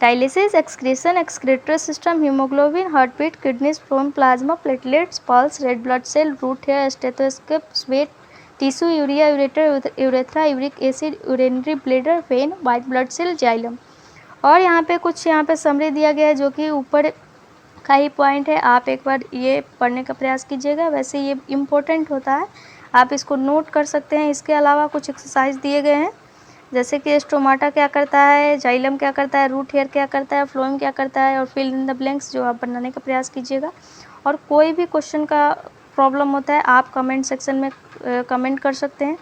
dialysis, excretion, excretory system, haemoglobin, heartbeat, kidneys, phloem, plasma, platelets, pulse, red blood cell, root hair, stethoscope, sweat tissue, urea, ureter, urethra, uric acid, urinary bladder, vein, white blood cell, xylem. और यहाँ पे कुछ समरी दिया गया है जो कि ऊपर का ही पॉइंट है, आप एक बार ये पढ़ने का प्रयास कीजिएगा, वैसे ये इम्पोर्टेंट होता है, आप इसको नोट कर सकते हैं। इसके अलावा कुछ एक्सरसाइज दिए गए हैं, जैसे कि स्टोमाटा क्या करता है, जाइलम क्या करता है, रूट हेयर क्या करता है, फ्लोएम क्या करता है, और फिल इन द ब्लैंक्स जो आप बनाने का प्रयास कीजिएगा। और कोई भी क्वेश्चन का प्रॉब्लम होता है आप कमेंट सेक्शन में कमेंट कर सकते हैं।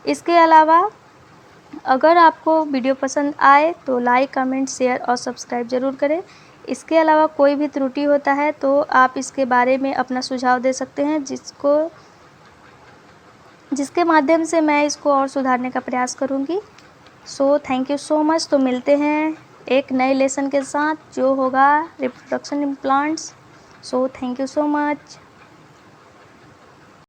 इसके अलावा अगर आपको वीडियो पसंद आए तो लाइक, कमेंट, शेयर और सब्सक्राइब ज़रूर करें। इसके अलावा कोई भी त्रुटि होता है तो आप इसके बारे में अपना सुझाव दे सकते हैं, जिसके माध्यम से मैं इसको और सुधारने का प्रयास करूँगी। So thank you so much. तो मिलते हैं एक नए लेसन के साथ जो होगा reproduction in plants. So thank you so much.